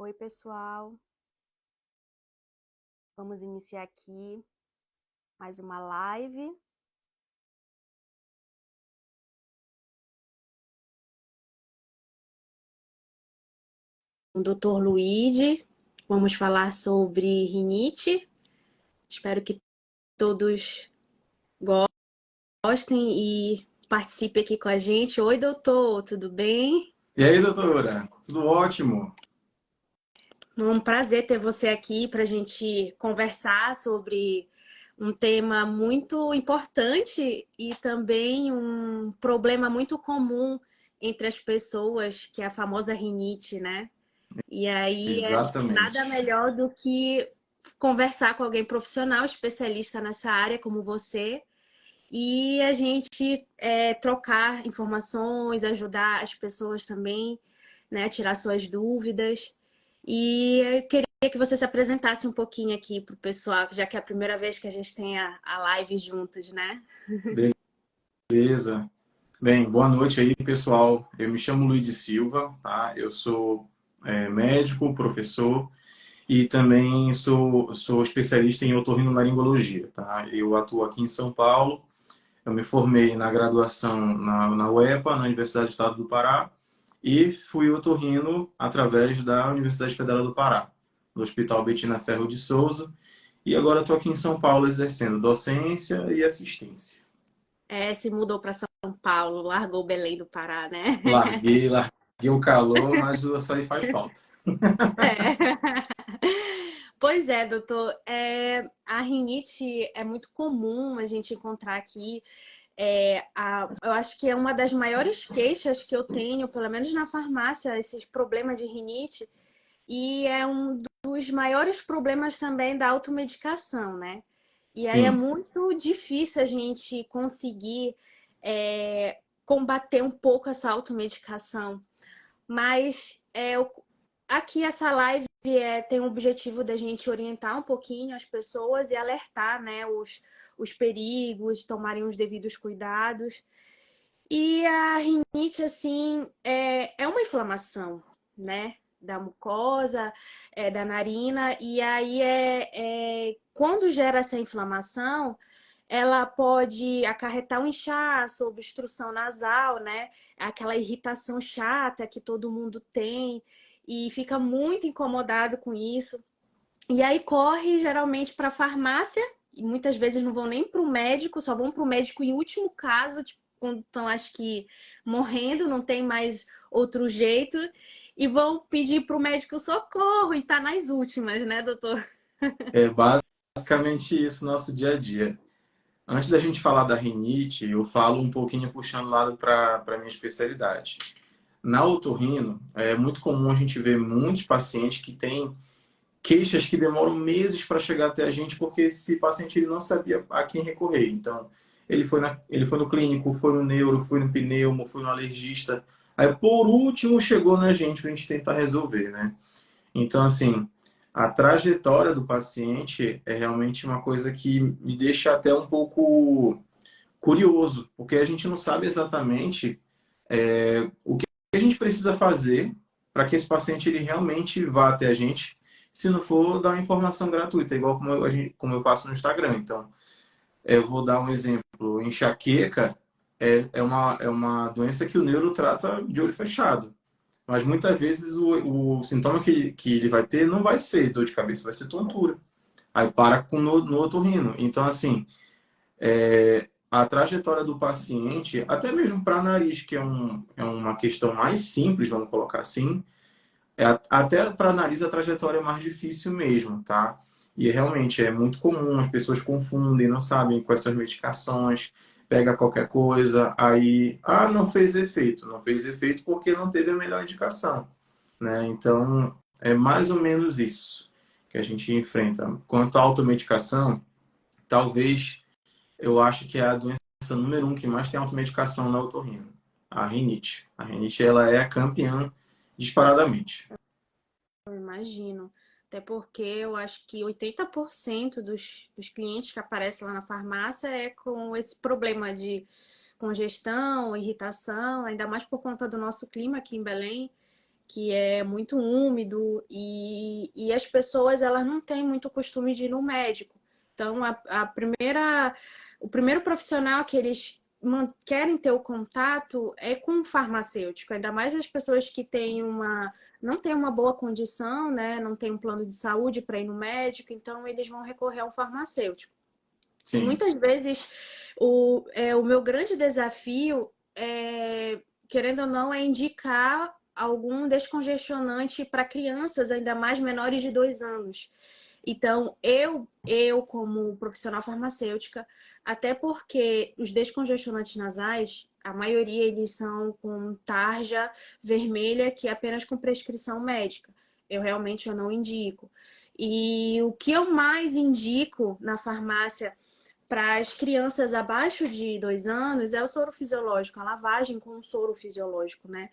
Oi, pessoal. Vamos iniciar aqui mais uma live. Com o Dr. Luigi. Vamos falar sobre rinite. Espero que todos gostem e participem aqui com a gente. Oi, doutor, tudo bem? E aí, doutora? Tudo ótimo? É um prazer ter você aqui para a gente conversar sobre um tema muito importante e também um problema muito comum entre as pessoas, que é a famosa rinite, né? E aí é nada Exatamente. melhor do que conversar com alguém profissional, especialista nessa área, como você, e a gente trocar informações, ajudar as pessoas também, né, a tirar suas dúvidas. E eu queria que você se apresentasse um pouquinho aqui para o pessoal, já que é a primeira vez que a gente tem a live juntos, né? Beleza. Bem, boa noite aí, pessoal. Eu me chamo Luiz de Silva, tá? Eu sou médico, professor e também sou especialista em otorrinolaringologia, tá? Eu atuo aqui em São Paulo. Eu me formei na graduação na UEPA, na Universidade do Estado do Pará, e fui otorrino através da Universidade Federal do Pará, no Hospital Betina Ferro de Souza. E agora estou aqui em São Paulo exercendo docência e assistência. Se mudou para São Paulo, largou Belém do Pará, né? Larguei o calor, mas o açaí faz falta. É. Pois é, doutor. A rinite é muito comum a gente encontrar aqui. Eu acho que é uma das maiores queixas que eu tenho, pelo menos na farmácia, esses problemas de rinite. E é um dos maiores problemas também da automedicação, né? E aí é Sim, muito difícil a gente conseguir combater um pouco essa automedicação. Mas aqui essa live tem o objetivo da gente orientar um pouquinho as pessoas e alertar, né, os perigos, tomarem os devidos cuidados. E a rinite, assim, é uma inflamação, né? Da mucosa, da narina, e aí quando gera essa inflamação, ela pode acarretar um inchaço, obstrução nasal, né? Aquela irritação chata que todo mundo tem e fica muito incomodado com isso. E aí corre geralmente para a farmácia e muitas vezes não vão nem para o médico, só vão para o médico em último caso, tipo, quando estão, acho que, morrendo, não tem mais outro jeito, e vão pedir para o médico socorro e tá nas últimas, né, doutor? é basicamente isso nosso dia a dia. Antes da gente falar da rinite, eu falo um pouquinho puxando lado para a minha especialidade. Na otorrino, é muito comum a gente ver muitos pacientes que têm queixas que demoram meses para chegar até a gente, porque esse paciente ele não sabia a quem recorrer. Então, ele foi no clínico, foi no neuro, foi no pneumo, foi no alergista. Aí, por último, chegou na gente para a gente tentar resolver, né? Então, assim, a trajetória do paciente é realmente uma coisa que me deixa até um pouco curioso, porque a gente não sabe exatamente o que a gente precisa fazer para que esse paciente ele realmente vá até a gente, se não for dar uma informação gratuita, igual como eu faço no Instagram. Então, eu vou dar um exemplo. Enxaqueca é uma doença que o neuro trata de olho fechado. Mas muitas vezes o sintoma que ele vai ter não vai ser dor de cabeça, vai ser tontura. Aí para no otorrino. Então, assim, a trajetória do paciente, até mesmo para nariz, que é uma questão mais simples, vamos colocar assim, até para nariz a trajetória é mais difícil mesmo, tá? E realmente é muito comum, as pessoas confundem, não sabem quais são as medicações, pega qualquer coisa, aí, não fez efeito. Não fez efeito porque não teve a melhor indicação, né? Então, é mais ou menos isso que a gente enfrenta. Quanto à automedicação, talvez eu acho que é a doença número um que mais tem automedicação na otorrino, a rinite. A rinite, ela é a campeã disparadamente. Eu imagino. Até porque eu acho que 80% dos clientes que aparecem lá na farmácia é com esse problema de congestão, irritação, ainda mais por conta do nosso clima aqui em Belém, que é muito úmido e as pessoas elas não têm muito costume de ir no médico. Então, o primeiro profissional que eles querem ter o contato é com o farmacêutico, ainda mais as pessoas que não têm uma boa condição, né? Não têm um plano de saúde para ir no médico, então eles vão recorrer ao farmacêutico. E Sim. muitas vezes o meu grande desafio querendo ou não, é indicar algum descongestionante para crianças, ainda mais menores de 2 anos. Então, eu como profissional farmacêutica, até porque os descongestionantes nasais, a maioria eles são com tarja vermelha, que é apenas com prescrição médica. Eu não indico. E o que eu mais indico na farmácia para as crianças abaixo de 2 anos é o soro fisiológico, a lavagem com o soro fisiológico, né?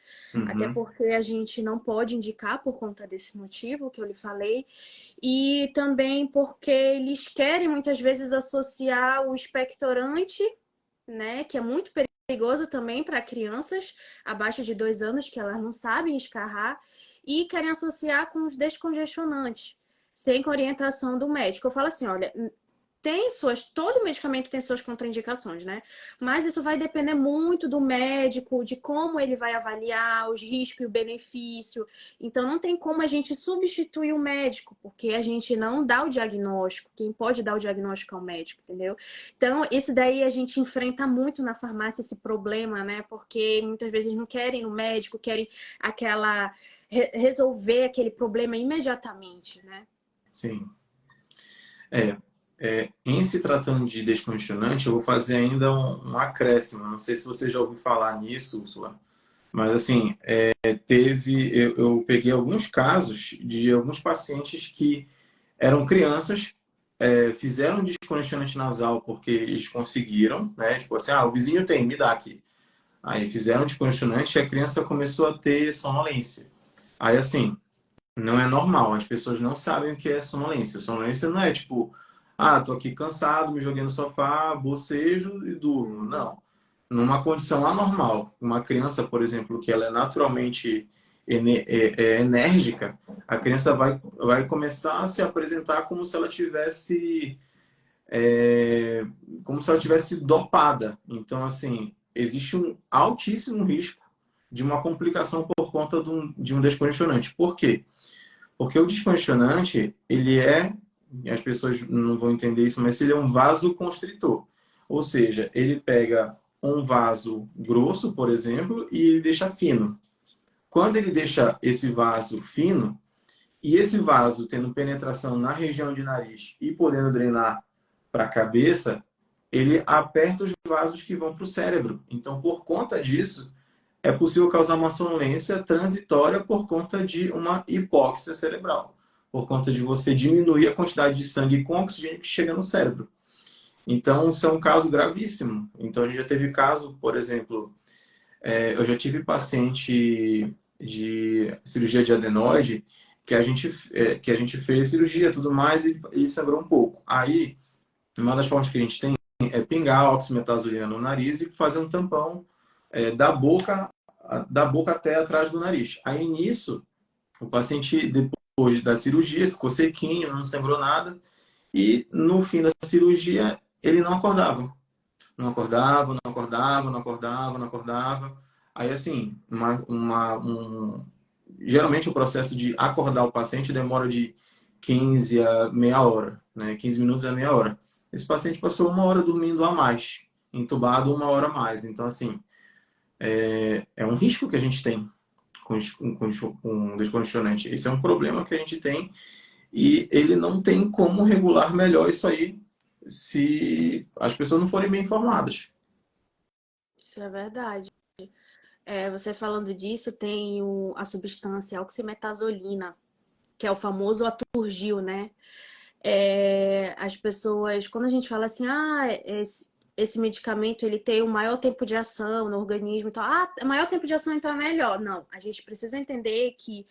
Até Uhum. porque a gente não pode indicar por conta desse motivo que eu lhe falei. E também porque eles querem muitas vezes associar o expectorante, né? Que é muito perigoso também para crianças abaixo de 2 anos, que elas não sabem escarrar, e querem associar com os descongestionantes, sem orientação do médico. Eu falo assim, olha, todo medicamento tem suas contraindicações, né? Mas isso vai depender muito do médico, de como ele vai avaliar os riscos e o benefício. Então não tem como a gente substituir o médico, porque a gente não dá o diagnóstico. Quem pode dar o diagnóstico é o médico, entendeu? Então, isso daí a gente enfrenta muito na farmácia esse problema, né? Porque muitas vezes não querem o médico, querem resolver aquele problema imediatamente, né? Sim. É, em se tratando de descongestionante, eu vou fazer ainda um acréscimo. Não sei se você já ouviu falar nisso, Úrsula, mas assim, eu peguei alguns casos de alguns pacientes que eram crianças, fizeram descongestionante nasal porque eles conseguiram, né? Tipo assim, o vizinho tem, me dá aqui. Aí fizeram descongestionante e a criança começou a ter sonolência. Aí assim, não é normal, as pessoas não sabem o que é sonolência. Sonolência não é tipo, tô aqui cansado, me joguei no sofá, bocejo e durmo. Não. Numa condição anormal, uma criança, por exemplo, que ela é naturalmente enérgica, a criança vai começar a se apresentar como se ela tivesse dopada. Então, assim, existe um altíssimo risco de uma complicação por conta de um descongestionante. Por quê? Porque o descongestionante, as pessoas não vão entender isso, mas ele é um vasoconstritor. Ou seja, ele pega um vaso grosso, por exemplo, e ele deixa fino. Quando ele deixa esse vaso fino, e esse vaso tendo penetração na região de nariz e podendo drenar para a cabeça, ele aperta os vasos que vão para o cérebro. Então, por conta disso, é possível causar uma sonolência transitória por conta de uma hipóxia cerebral, por conta de você diminuir a quantidade de sangue com oxigênio que chega no cérebro. Então, isso é um caso gravíssimo. Então, a gente já teve caso, por exemplo, eu já tive paciente de cirurgia de adenoide que a gente fez cirurgia e tudo mais e sangrou um pouco. Aí, uma das formas que a gente tem é pingar oximetazolina no nariz e fazer um tampão da boca até atrás do nariz. Aí nisso, o paciente, depois da cirurgia, ficou sequinho, não sangrou nada. E no fim da cirurgia, ele não acordava. Não acordava, não acordava, não acordava, não acordava. Aí, assim, geralmente o processo de acordar o paciente demora de 15 a meia hora, né? 15 minutos a meia hora. Esse paciente passou uma hora dormindo a mais, entubado uma hora a mais. Então, assim, é um risco que a gente tem com descongestionante. Esse é um problema que a gente tem e ele não tem como regular melhor isso aí se as pessoas não forem bem informadas. Isso é verdade. Você falando disso, tem a substância oximetazolina, que é o famoso Aturgil, né? As pessoas, quando a gente fala assim, esse medicamento ele tem o maior tempo de ação no organismo, então, maior tempo de ação então é melhor. Não, a gente precisa entender que,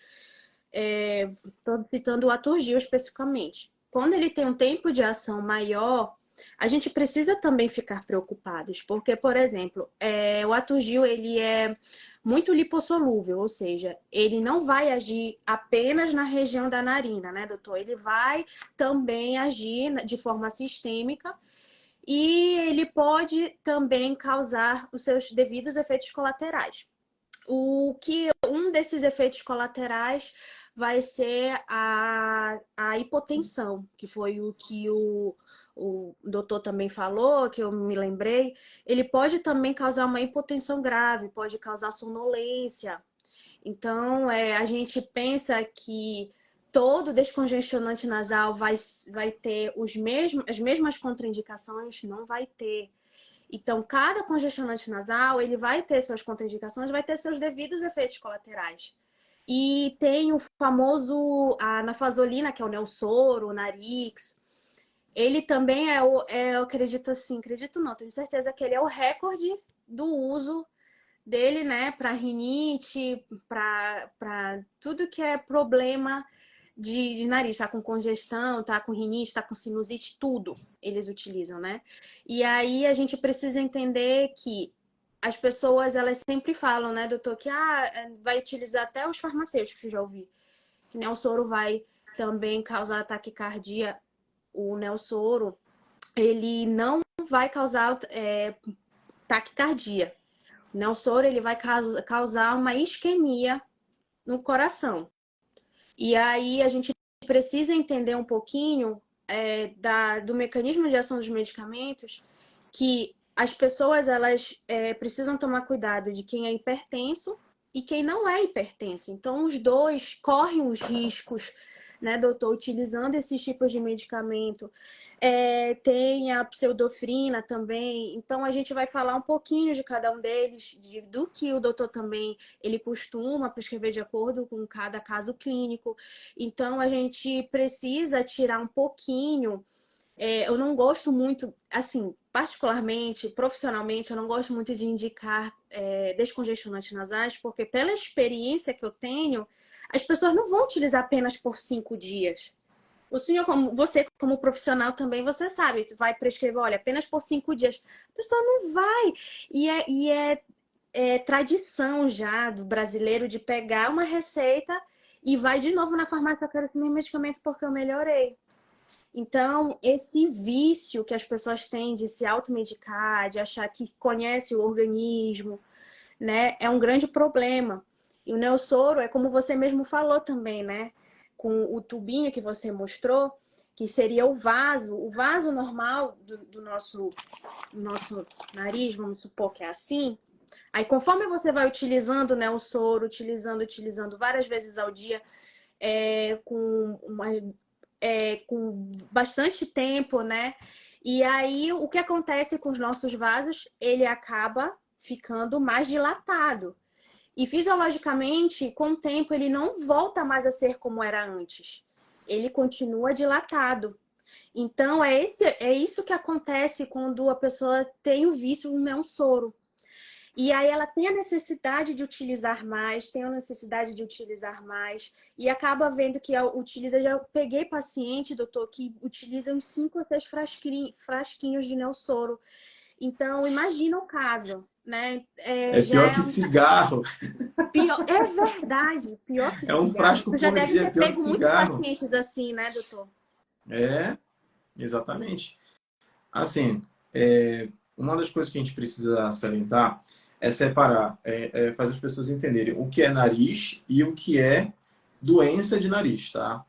estou citando o Aturgil especificamente, quando ele tem um tempo de ação maior, a gente precisa também ficar preocupados, porque, por exemplo, o Aturgil, ele é muito lipossolúvel, ou seja, ele não vai agir apenas na região da narina, né, doutor? Ele vai também agir de forma sistêmica e ele pode também causar os seus devidos efeitos colaterais. Um desses efeitos colaterais vai ser a hipotensão, que foi o que o doutor também falou, que eu me lembrei. Ele pode também causar uma hipotensão grave, pode causar sonolência. Então, a gente pensa que todo descongestionante nasal vai ter as mesmas contraindicações, não vai ter. Então, cada congestionante nasal, ele vai ter suas contraindicações, vai ter seus devidos efeitos colaterais. E tem o famoso, a nafasolina, que é o Nelsoro, o Narix. Ele também eu acredito assim, acredito não, tenho certeza que ele é o recorde do uso dele, né, para rinite, para tudo que é problema de nariz, tá com congestão, tá com rinite, tá com sinusite, tudo eles utilizam, né? E aí a gente precisa entender que as pessoas, elas sempre falam, né, doutor, que vai utilizar até os farmacêuticos, que eu já ouvi, que né, o soro vai também causar taquicardia. O Nelsoro, ele não vai causar taquicardia. O Nelsoro, ele vai causar uma isquemia no coração. E aí a gente precisa entender um pouquinho do mecanismo de ação dos medicamentos, que as pessoas elas precisam tomar cuidado de quem é hipertenso e quem não é hipertenso. Então, os dois correm os riscos, né, doutor, utilizando esses tipos de medicamento. Tem a pseudofrina também. Então, a gente vai falar um pouquinho de cada um deles, do que o doutor também ele costuma prescrever de acordo com cada caso clínico. Então, a gente precisa tirar um pouquinho. Eu não gosto muito, assim, particularmente, profissionalmente, eu não gosto muito de indicar descongestionantes nasais, porque pela experiência que eu tenho, as pessoas não vão utilizar apenas por 5 dias. O senhor, você como profissional também, você sabe, tu vai prescrever, olha, apenas por 5 dias. A pessoa não vai. É tradição já do brasileiro de pegar uma receita e vai de novo na farmácia, eu quero esse mesmo medicamento porque eu melhorei. Então, esse vício que as pessoas têm de se automedicar, de achar que conhece o organismo, né, é um grande problema. E o Nelsoro é como você mesmo falou também, né? Com o tubinho que você mostrou, que seria o vaso normal do nosso nariz, vamos supor que é assim. Aí, conforme você vai utilizando, né, o soro, utilizando várias vezes ao dia, com bastante tempo, né? E aí, o que acontece com os nossos vasos? Ele acaba ficando mais dilatado. E fisiologicamente, com o tempo, ele não volta mais a ser como era antes. Ele continua dilatado. Então, é isso que acontece quando a pessoa tem o vício no soro. E aí ela tem a necessidade de utilizar mais, e acaba vendo que utiliza. Já peguei paciente, doutor, que utiliza uns 5 ou 6 frasquinhos de Nelsoro. Então, imagina o caso, né? É Já pior é que cigarro. pior, é verdade, pior que É um cigarro. frasco Tu já por deve dia, é ter pior que pego muitos cigarro. pacientes assim, né, doutor? É, exatamente. Assim, uma das coisas que a gente precisa salientar é separar, fazer as pessoas entenderem o que é nariz e o que é doença de nariz, tá?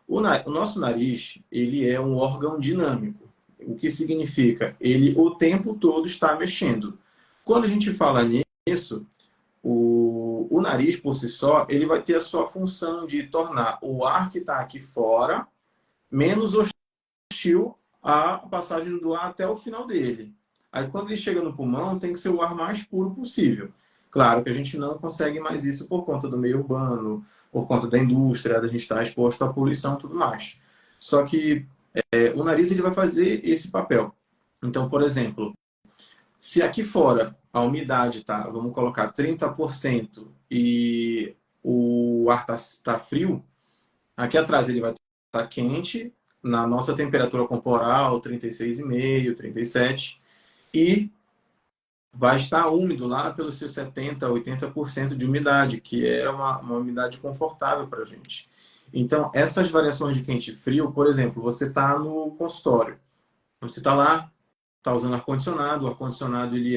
O nosso nariz, ele é um órgão dinâmico. O que significa? Ele o tempo todo está mexendo. Quando a gente fala nisso, o nariz por si só, ele vai ter a sua função de tornar o ar que está aqui fora menos hostil à passagem do ar até o final dele. Aí quando ele chega no pulmão, tem que ser o ar mais puro possível. Claro que a gente não consegue mais isso por conta do meio urbano, por conta da indústria, da gente estar exposto à poluição e tudo mais. Só que o nariz ele vai fazer esse papel. Então, por exemplo, se aqui fora a umidade tá, vamos colocar 30% e o ar tá frio, aqui atrás ele vai estar quente, na nossa temperatura corporal, 36,5, 37, e vai estar úmido lá pelos seus 70, 80% de umidade, que é uma umidade confortável para a gente. Então, essas variações de quente e frio, por exemplo, você está no consultório, você está lá, está usando ar-condicionado, o ar-condicionado ele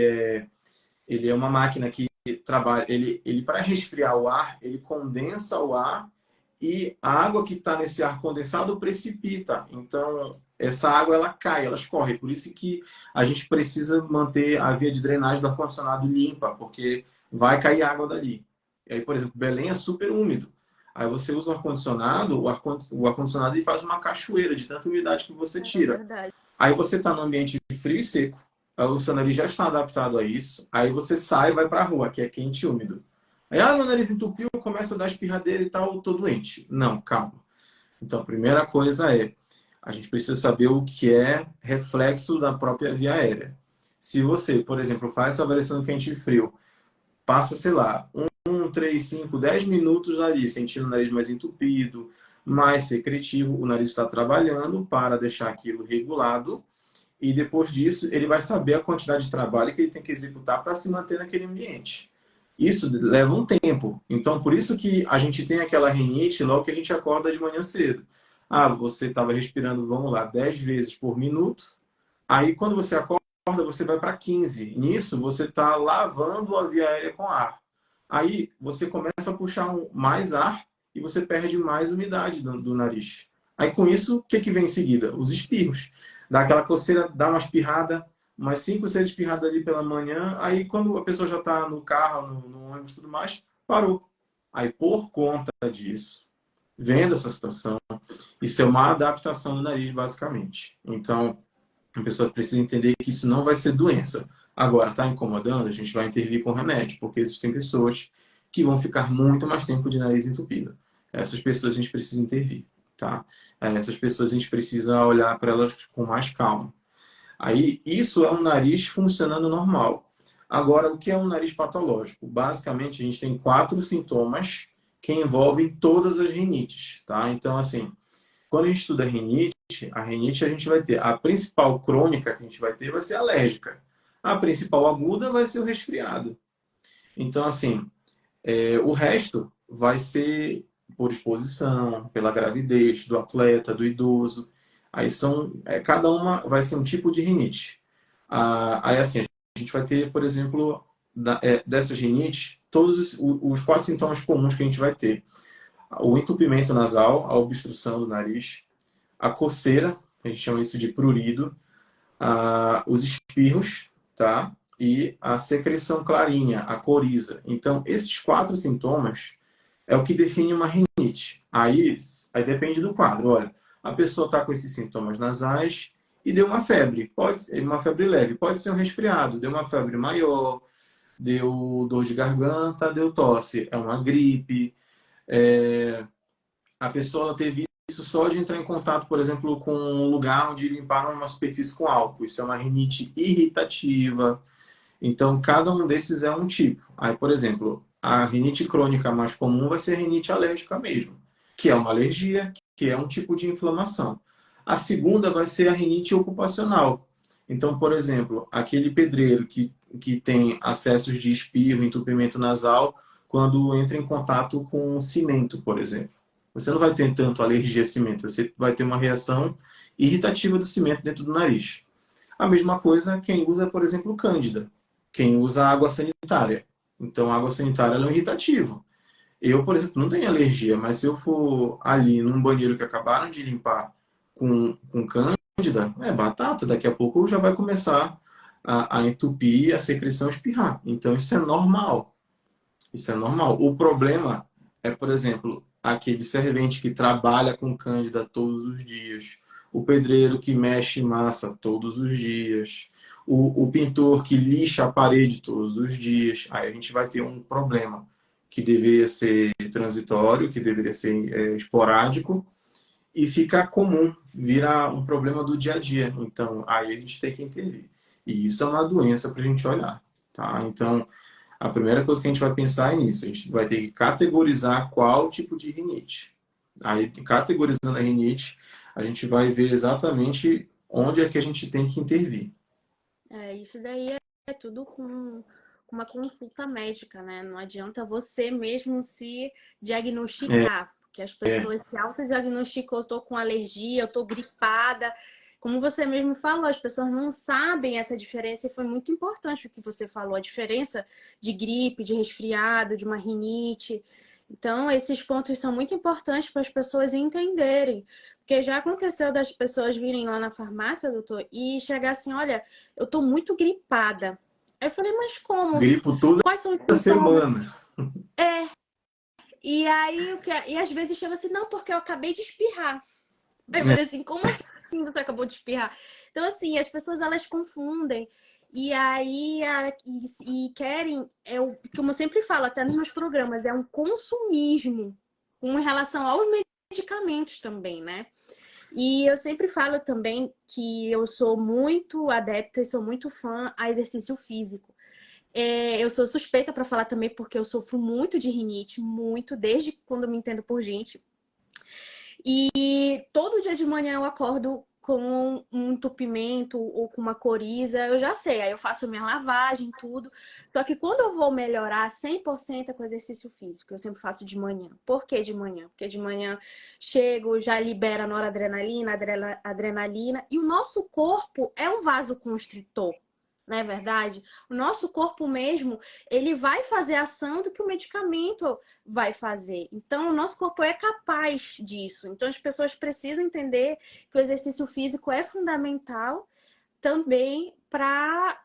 é uma máquina que trabalha, ele para resfriar o ar, ele condensa o ar e a água que está nesse ar condensado precipita. Então, essa água ela cai, ela escorre. Por isso que a gente precisa manter a via de drenagem do ar-condicionado limpa, porque vai cair água dali. E aí, por exemplo, Belém é super úmido. Aí você usa o ar-condicionado, o ar-condicionado ele faz uma cachoeira de tanta umidade que você É tira. verdade. Aí você está no ambiente frio e seco, aí o seu nariz já está adaptado a isso, aí você sai e vai para a rua, que é quente e úmido. Aí, meu nariz entupiu, começa a dar espirradeira e tal, tô doente. Não, calma. Então, a primeira coisa é, a gente precisa saber o que é reflexo da própria via aérea. Se você, por exemplo, faz essa variação quente e frio, passa, sei lá, 3, 5, 10 minutos ali, sentindo o nariz mais entupido, mais secretivo, o nariz está trabalhando para deixar aquilo regulado e depois disso ele vai saber a quantidade de trabalho que ele tem que executar para se manter naquele ambiente. Isso leva um tempo. Então, por isso que a gente tem aquela rinite logo que a gente acorda de manhã cedo. Ah, você estava respirando, vamos lá, 10 vezes por minuto. Aí, quando você acorda, você vai para 15. Nisso, você está lavando a via aérea com ar. Aí, você começa a puxar mais ar e você perde mais umidade do nariz. Aí, com isso, o que vem em seguida? Os espirros. Dá aquela coceira, dá uma espirrada, umas 5, 6 espirradas ali pela manhã. Aí, quando a pessoa já está no carro, no ônibus e tudo mais, parou. Aí, por conta disso, vendo essa situação, isso é uma adaptação do nariz, basicamente. Então, a pessoa precisa entender que isso não vai ser doença. Agora, está incomodando, a gente vai intervir com remédio, porque existem pessoas que vão ficar muito mais tempo de nariz entupido. Essas pessoas a gente precisa intervir, tá? Essas pessoas a gente precisa olhar para elas com mais calma. Aí, isso é um nariz funcionando normal. Agora, o que é um nariz patológico? Basicamente, a gente tem 4 sintomas que envolvem todas as rinites, tá? Então, assim, quando a gente estuda a rinite a gente vai ter a principal crônica que a gente vai ter vai ser alérgica. A principal aguda vai ser o resfriado. Então, assim, o resto vai ser por exposição, pela gravidez do atleta, do idoso. Aí cada uma vai ser um tipo de rinite. Aí, assim, a gente vai ter, por exemplo, dessas rinites, todos os 4 sintomas comuns que a gente vai ter. O entupimento nasal, a obstrução do nariz, a coceira, a gente chama isso de prurido, os espirros, tá? E a secreção clarinha, a coriza. Então, esses 4 sintomas é o que define uma rinite. Aí depende do quadro. Olha, a pessoa está com esses sintomas nasais e deu uma febre. Pode ser uma febre leve, pode ser um resfriado, deu uma febre maior, deu dor de garganta, deu tosse, é uma gripe. A pessoa teve isso só de entrar em contato, por exemplo, com um lugar onde limparam uma superfície com álcool. Isso é uma rinite irritativa. Então, cada um desses é um tipo. Aí, por exemplo, a rinite crônica mais comum vai ser a rinite alérgica mesmo, que é uma alergia, que é um tipo de inflamação. A segunda vai ser a rinite ocupacional. Então, por exemplo, aquele pedreiro que tem acessos de espirro, entupimento nasal, quando entra em contato com cimento, por exemplo. Você não vai ter tanto alergia a cimento, você vai ter uma reação irritativa do cimento dentro do nariz. A mesma coisa quem usa, por exemplo, cândida. Quem usa água sanitária. Então, a água sanitária é um irritativo. Eu, por exemplo, não tenho alergia, mas se eu for ali num banheiro que acabaram de limpar com cândida, é batata. Daqui a pouco já vai começar a entupir, a secreção espirrar. Então, isso é normal. Isso é normal. O problema é, por exemplo, aquele servente que trabalha com cândida todos os dias, o pedreiro que mexe massa todos os dias, o pintor que lixa a parede todos os dias. Aí a gente vai ter um problema que deveria ser transitório, que deveria ser esporádico, e fica comum, vira um problema do dia a dia. Então, aí a gente tem que entender. E isso é uma doença para a gente olhar. Tá? Então, a primeira coisa que a gente vai pensar é nisso. A gente vai ter que categorizar qual tipo de rinite. Aí, categorizando a rinite, a gente vai ver exatamente onde é que a gente tem que intervir. Isso daí é tudo com uma consulta médica, né? Não adianta você mesmo se diagnosticar, porque as pessoas se autodiagnosticam, eu tô com alergia, eu tô gripada. Como você mesmo falou, as pessoas não sabem essa diferença e foi muito importante o que você falou, a diferença de gripe, de resfriado, de uma rinite. Então, esses pontos são muito importantes para as pessoas entenderem. Porque já aconteceu das pessoas virem lá na farmácia, doutor, e chegar assim, olha, eu tô muito gripada. Aí eu falei, mas como? Gripo toda Quais são os sintomas? semana. E aí, e às vezes chega assim, não, porque eu acabei de espirrar. Aí eu falei assim, como assim você acabou de espirrar? Então, assim, as pessoas elas confundem. E aí, e querem, como eu sempre falo, até nos meus programas, é um consumismo com relação aos medicamentos também, né? E eu sempre falo também que eu sou muito adepta e sou muito fã a exercício físico. Eu sou suspeita para falar também porque eu sofro muito de rinite, muito, desde quando eu me entendo por gente. E todo dia de manhã eu acordo com um entupimento ou com uma coriza, eu já sei, aí eu faço minha lavagem, tudo. Só que quando eu vou melhorar 100% é com exercício físico, eu sempre faço de manhã. Por que de manhã? Porque de manhã chego, já libera noradrenalina, adrenalina, e o nosso corpo é um vasoconstritor. Não é verdade? O nosso corpo mesmo, ele vai fazer a ação do que o medicamento vai fazer. Então, o nosso corpo é capaz disso. Então, as pessoas precisam entender que o exercício físico é fundamental também para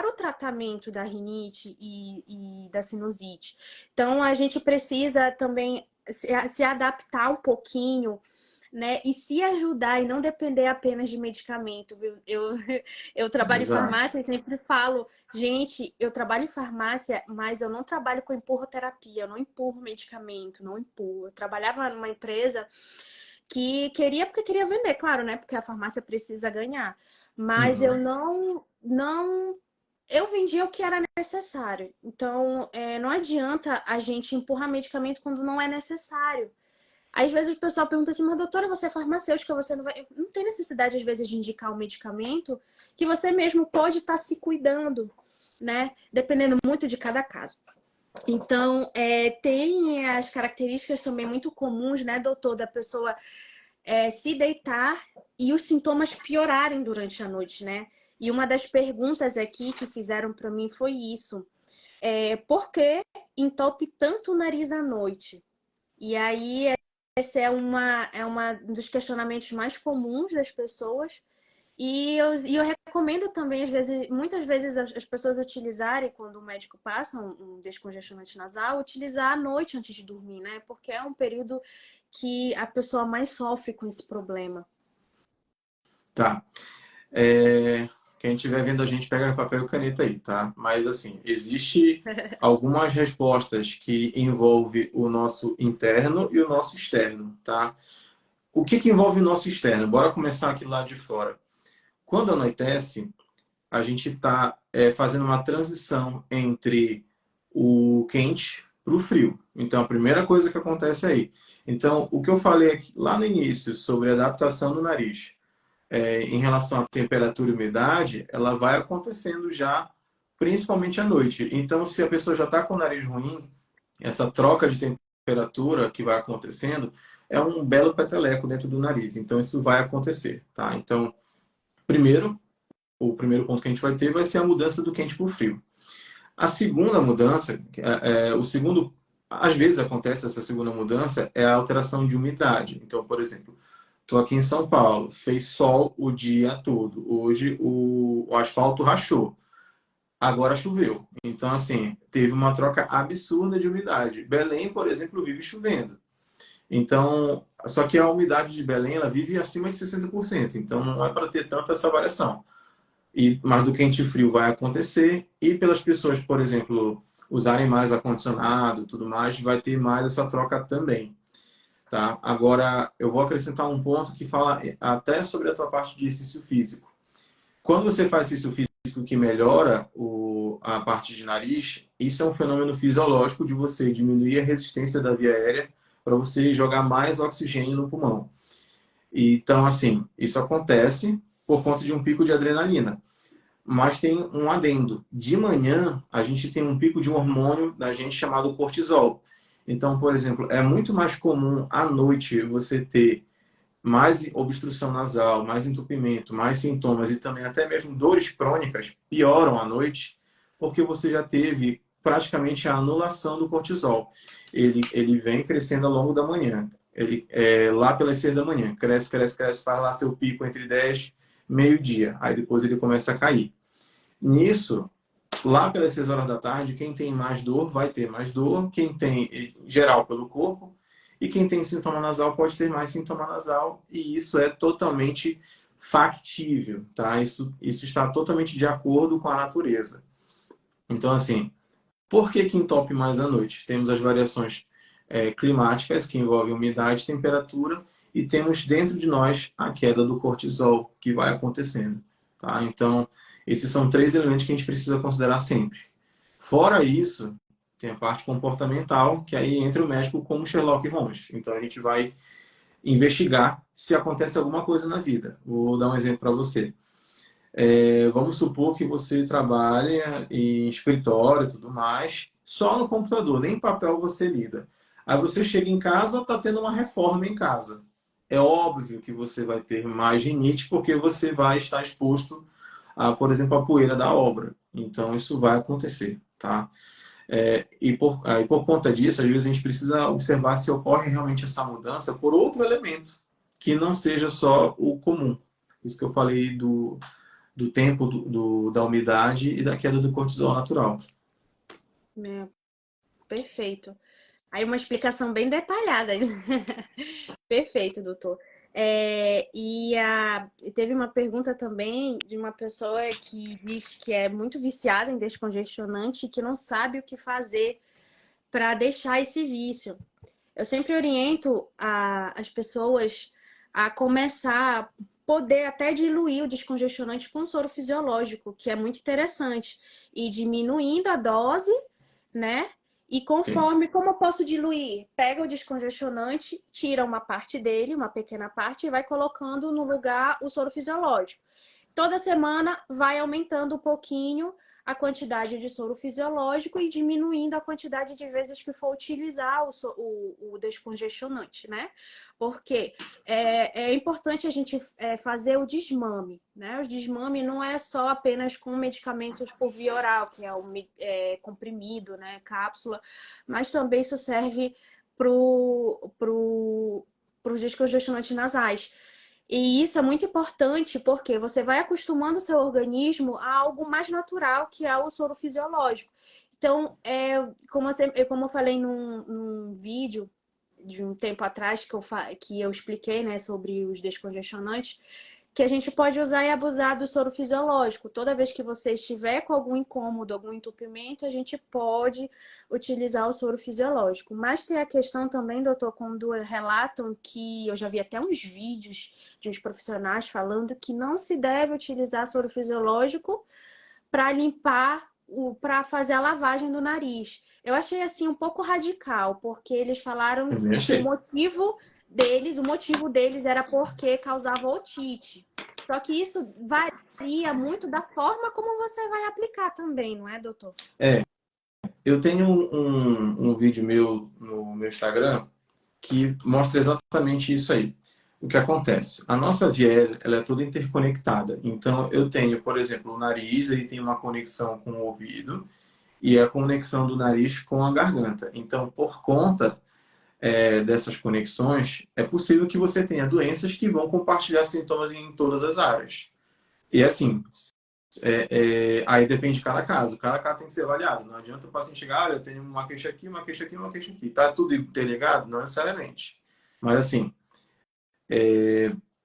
o tratamento da rinite e da sinusite. Então, a gente precisa também se adaptar um pouquinho, né? E se ajudar e não depender apenas de medicamento. Eu trabalho em Exato. farmácia e sempre falo, gente, eu trabalho em farmácia, mas eu não trabalho com empurroterapia, eu não empurro medicamento, não empurro. Eu trabalhava numa empresa que queria, porque queria vender, claro, né? Porque a farmácia precisa ganhar. Mas eu Uhum. não eu vendia o que era necessário. Então, não adianta a gente empurrar medicamento quando não é necessário. Às vezes o pessoal pergunta assim, mas doutora, você é farmacêutica, você não vai. Não tem necessidade, às vezes, de indicar um medicamento que você mesmo pode estar se cuidando, né? Dependendo muito de cada caso. Então, tem as características também muito comuns, né, doutor, da pessoa se deitar e os sintomas piorarem durante a noite, né? E uma das perguntas aqui que fizeram para mim foi isso. Por que entope tanto o nariz à noite? E aí, esse é uma dos questionamentos mais comuns das pessoas. E eu recomendo também, às vezes, muitas vezes as pessoas utilizarem, quando o médico passa um descongestionante nasal, utilizar à noite antes de dormir, né? Porque é um período que a pessoa mais sofre com esse problema. Tá. Quem estiver vendo a gente, pega papel e caneta aí, tá? Mas, assim, existe algumas respostas que envolvem o nosso interno e o nosso externo, tá? O que que envolve o nosso externo? Bora começar aqui lá de fora. Quando anoitece, a gente está fazendo uma transição entre o quente para o frio. Então, a primeira coisa que acontece aí. Então, o que eu falei aqui, lá no início sobre a adaptação do nariz em relação à temperatura e umidade, ela vai acontecendo já, principalmente à noite. Então, se a pessoa já está com o nariz ruim, essa troca de temperatura que vai acontecendo é um belo peteleco dentro do nariz. Então, isso vai acontecer, tá? Então, primeiro, o primeiro ponto que a gente vai ter vai ser a mudança do quente para o frio. A segunda mudança, o segundo, às vezes acontece essa segunda mudança, é a alteração de umidade. Então, por exemplo, estou aqui em São Paulo, fez sol o dia todo. Hoje o asfalto rachou. Agora choveu. Então, assim, teve uma troca absurda de umidade. Belém, por exemplo, vive chovendo. Então, só que a umidade de Belém, ela vive acima de 60%. Então, não é para ter tanta essa variação. Mas do quente e frio vai acontecer. E pelas pessoas, por exemplo, usarem mais ar-condicionado e tudo mais, vai ter mais essa troca também. Tá? Agora, eu vou acrescentar um ponto que fala até sobre a tua parte de exercício físico. Quando você faz exercício físico que melhora a parte de nariz, isso é um fenômeno fisiológico de você diminuir a resistência da via aérea para você jogar mais oxigênio no pulmão. Então, assim, isso acontece por conta de um pico de adrenalina. Mas tem um adendo. De manhã, a gente tem um pico de um hormônio da gente chamado cortisol. Então, por exemplo, é muito mais comum à noite você ter mais obstrução nasal, mais entupimento, mais sintomas e também até mesmo dores crônicas pioram à noite, porque você já teve praticamente a anulação do cortisol. Ele vem crescendo ao longo da manhã. Ele lá pelas 6 da manhã, cresce, cresce, cresce, faz lá seu pico entre 10 meio-dia. Aí depois ele começa a cair. Nisso, lá pelas 6 horas da tarde, quem tem mais dor vai ter mais dor, quem tem em geral pelo corpo, e quem tem sintoma nasal pode ter mais sintoma nasal, e isso é totalmente factível, tá? Isso está totalmente de acordo com a natureza. Então, assim, por que entope mais à noite? Temos as variações climáticas, que envolvem umidade, temperatura, e temos dentro de nós a queda do cortisol, que vai acontecendo, tá? Então, esses são 3 elementos que a gente precisa considerar sempre. Fora isso, tem a parte comportamental, que aí entra o médico como Sherlock Holmes. Então a gente vai investigar se acontece alguma coisa na vida. Vou dar um exemplo para você. Vamos supor que você trabalha em escritório e tudo mais, só no computador, nem papel você lida. Aí você chega em casa, está tendo uma reforma em casa. É óbvio que você vai ter mais rinite porque você vai estar exposto a, por exemplo, a poeira da obra. Então isso vai acontecer, tá? E por conta disso, às vezes a gente precisa observar se ocorre realmente essa mudança por outro elemento, que não seja só o comum. Isso que eu falei do tempo da umidade e da queda do cortisol natural. É, perfeito. Aí uma explicação bem detalhada. Perfeito, doutor. Teve uma pergunta também de uma pessoa que diz que é muito viciada em descongestionante e que não sabe o que fazer para deixar esse vício. Eu sempre oriento as pessoas a começar a poder até diluir o descongestionante com soro fisiológico, que é muito interessante, e diminuindo a dose, né? E Sim. conforme, como eu posso diluir? Pega o descongestionante, tira uma parte dele, uma pequena parte, e vai colocando no lugar o soro fisiológico. Toda semana vai aumentando um pouquinho a quantidade de soro fisiológico e diminuindo a quantidade de vezes que for utilizar o descongestionante, né? Porque é importante a gente fazer o desmame, né? O desmame não é só apenas com medicamentos por via oral, que é o comprimido, né? Cápsula, mas também isso serve para os descongestionantes nasais. E isso é muito importante porque você vai acostumando o seu organismo a algo mais natural, que é o soro fisiológico. Então, como eu falei num vídeo de um tempo atrás que eu expliquei, né, sobre os descongestionantes, que a gente pode usar e abusar do soro fisiológico. Toda vez que você estiver com algum incômodo, algum entupimento, a gente pode utilizar o soro fisiológico. Mas tem a questão também, doutor, quando relatam que eu já vi até uns vídeos de uns profissionais falando que não se deve utilizar soro fisiológico para limpar, para fazer a lavagem do nariz. Eu achei assim um pouco radical, porque eles falaram Eu nem que o achei. motivo deles era porque causava otite. Só que isso varia muito da forma como você vai aplicar também, não é, doutor? Eu tenho um vídeo meu no meu Instagram que mostra exatamente isso aí. O que acontece? A nossa via ela é toda interconectada. Então, eu tenho, por exemplo, o nariz, ele tem uma conexão com o ouvido e a conexão do nariz com a garganta. Então, por conta dessas conexões, é possível que você tenha doenças que vão compartilhar sintomas em todas as áreas. E assim, aí depende de cada caso. Cada caso tem que ser avaliado. Não adianta o paciente chegar, olha, eu tenho uma queixa aqui, uma queixa aqui, uma queixa aqui. Tá tudo interligado? Não necessariamente. Mas assim,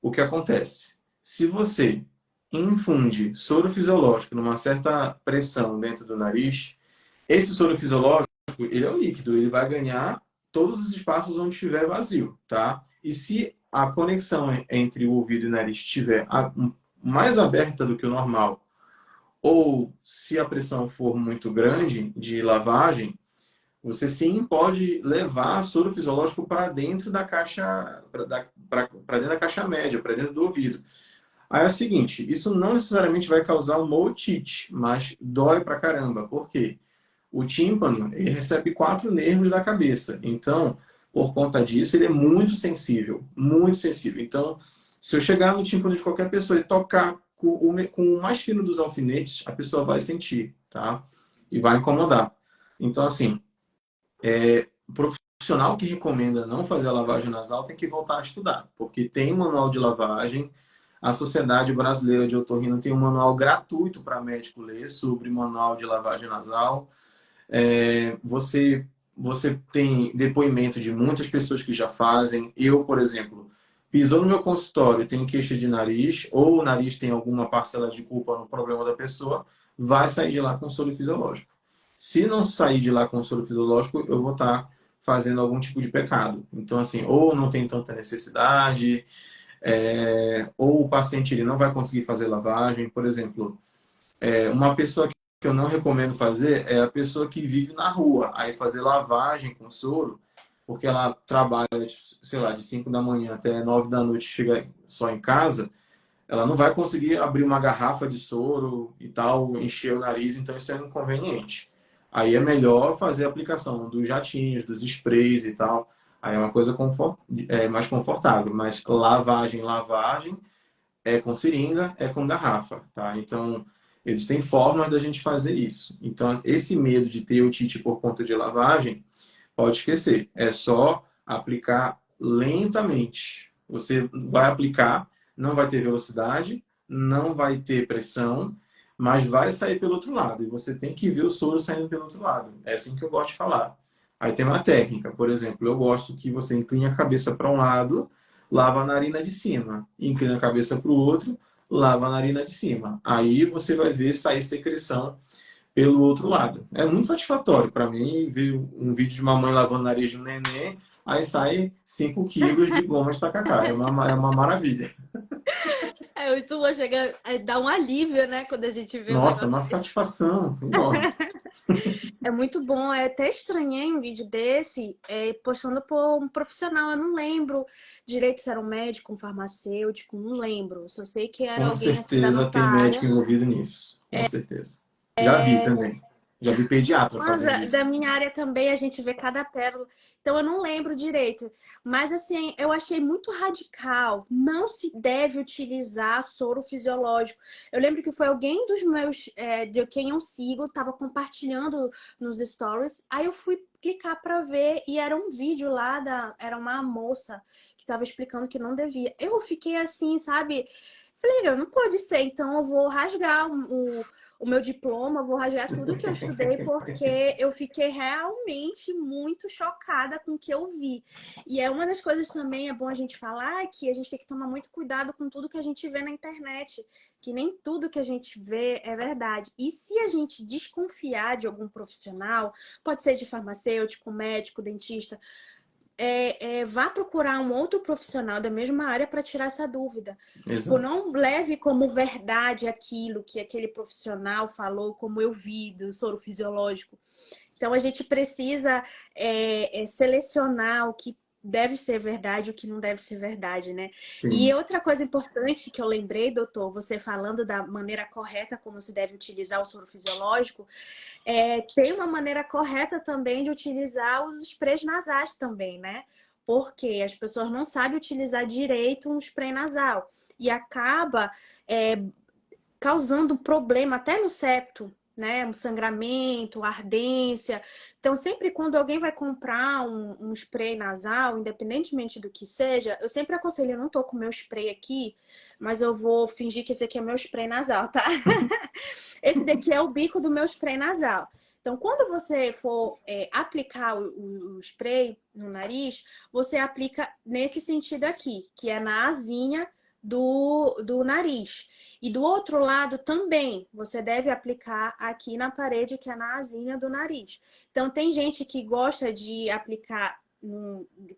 o que acontece? Se você infunde soro fisiológico numa certa pressão dentro do nariz, esse soro fisiológico, ele é um líquido, ele vai ganhar todos os espaços onde estiver vazio, tá? E se a conexão entre o ouvido e o nariz estiver mais aberta do que o normal, ou se a pressão for muito grande de lavagem, você sim pode levar soro fisiológico para dentro da caixa, para dentro da caixa média, para dentro do ouvido. Aí é o seguinte, isso não necessariamente vai causar uma otite, mas dói pra caramba. Por quê? O tímpano, ele recebe 4 nervos da cabeça. Então, por conta disso, ele é muito sensível, muito sensível. Então, se eu chegar no tímpano de qualquer pessoa e tocar com o mais fino dos alfinetes, a pessoa vai sentir, tá? E vai incomodar. Então, assim, o profissional que recomenda não fazer a lavagem nasal tem que voltar a estudar, porque tem um manual de lavagem. A Sociedade Brasileira de Otorrino tem um manual gratuito para médico ler sobre manual de lavagem nasal. Você tem depoimento de muitas pessoas que já fazem. Eu, por exemplo, pisou no meu consultório, tem queixa de nariz, ou o nariz tem alguma parcela de culpa no problema da pessoa, vai sair de lá com soro fisiológico. Se não sair de lá com soro fisiológico, eu vou estar fazendo algum tipo de pecado. Então, assim, ou não tem tanta necessidade, ou o paciente ele não vai conseguir fazer lavagem. Por exemplo, uma pessoa que eu não recomendo fazer é a pessoa que vive na rua. Aí fazer lavagem com soro, porque ela trabalha, sei lá, de 5 da manhã até 9 da noite, chega só em casa, ela não vai conseguir abrir uma garrafa de soro e tal, encher o nariz, então isso é inconveniente. Aí é melhor fazer a aplicação dos jatinhos, dos sprays e tal. Aí é uma coisa mais confortável, mas lavagem é com seringa, é com garrafa, tá? Então, existem formas da gente fazer isso. Então, esse medo de ter otite por conta de lavagem, pode esquecer. É só aplicar lentamente. Você vai aplicar, não vai ter velocidade, não vai ter pressão, mas vai sair pelo outro lado. E você tem que ver o soro saindo pelo outro lado. É assim que eu gosto de falar. Aí tem uma técnica, por exemplo, eu gosto que você incline a cabeça para um lado, lava a narina de cima, inclina a cabeça para o outro, lava a narina de cima. Aí você vai ver sair secreção pelo outro lado. É muito satisfatório para mim ver um vídeo de uma mãe lavando o nariz de um neném, aí sai 5 quilos de goma de tacacá. É uma maravilha. É muito bom, chega a dar um alívio, né? Quando a gente vê um Nossa, negócio. uma satisfação enorme. É muito bom. É até estranhei um vídeo desse, postando por um profissional. Eu não lembro direito se era um médico, um farmacêutico, não lembro. Só sei que era Com alguém assim da certeza nossa tem médico área. envolvido nisso. Com certeza. Já vi também. Já vi pediatra Mas fazendo da isso. minha área também a gente vê cada pérola. Então eu não lembro direito. Mas assim, eu achei muito radical. Não se deve utilizar soro fisiológico. Eu lembro que foi alguém dos meus, de quem eu sigo, estava compartilhando nos stories. Aí eu fui clicar para ver e era um vídeo lá era uma moça que estava explicando que não devia. Eu fiquei assim, sabe? Falei, não pode ser, então eu vou rasgar o meu diploma, vou rasgar tudo que eu estudei, porque eu fiquei realmente muito chocada com o que eu vi. E é uma das coisas também, é bom a gente falar, que a gente tem que tomar muito cuidado com tudo que a gente vê na internet, que nem tudo que a gente vê é verdade. E se a gente desconfiar de algum profissional, pode ser de farmacêutico, médico, dentista, vá procurar um outro profissional da mesma área para tirar essa dúvida. Tipo, Exato. não leve como verdade aquilo que aquele profissional falou, como eu vi do soro fisiológico. Então, a gente precisa selecionar o que deve ser verdade e o que não deve ser verdade, né? E Sim. outra coisa importante que eu lembrei, doutor, você falando da maneira correta como se deve utilizar o soro fisiológico, tem uma maneira correta também de utilizar os sprays nasais também, né? Porque as pessoas não sabem utilizar direito um spray nasal e acaba é, causando problema até no septo, né? Um sangramento, ardência. Então, sempre quando alguém vai comprar um spray nasal, independentemente do que seja, eu sempre aconselho, eu não tô com meu spray aqui, mas eu vou fingir que esse aqui é meu spray nasal, tá? Esse daqui é o bico do meu spray nasal. Então, quando você for aplicar o spray no nariz, você aplica nesse sentido aqui, que é na asinha do nariz. E do outro lado também, você deve aplicar aqui na parede, que é na asinha do nariz. Então, tem gente que gosta de aplicar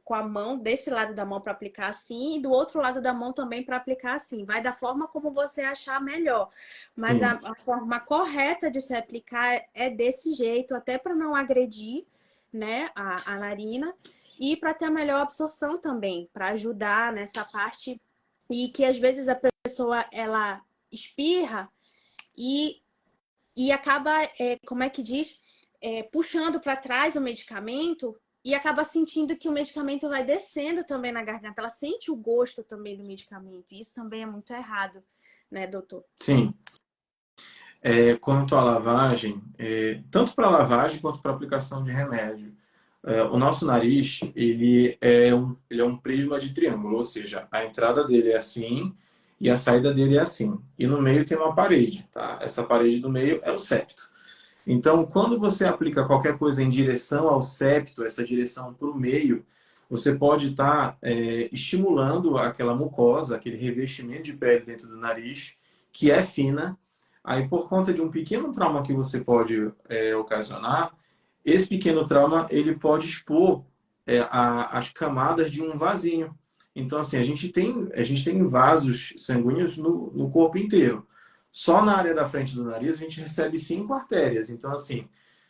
com a mão, desse lado da mão para aplicar assim, e do outro lado da mão também para aplicar assim. Vai da forma como você achar melhor. Mas Sim. a forma correta de se aplicar é desse jeito, até para não agredir, né, a narina, e para ter a melhor absorção também, para ajudar nessa parte, e que às vezes a pessoa ela espirra e acaba, como é que diz, puxando para trás o medicamento e acaba sentindo que o medicamento vai descendo também na garganta. Ela sente o gosto também do medicamento. Isso também é muito errado, né, doutor? Sim. Quanto à lavagem, tanto para lavagem quanto para aplicação de remédio, o nosso nariz ele é um prisma de triângulo, ou seja, a entrada dele é assim e a saída dele é assim. E no meio tem uma parede, tá? Essa parede do meio é o septo. Então, quando você aplica qualquer coisa em direção ao septo, essa direção para o meio, você pode estar estimulando aquela mucosa, aquele revestimento de pele dentro do nariz, que é fina. Aí, por conta de um pequeno trauma que você pode ocasionar, esse pequeno trauma ele pode expor as camadas de um vasinho. Então, assim, a gente tem vasos sanguíneos no corpo inteiro. Só na área da frente do nariz a gente recebe 5 artérias. Então, assim,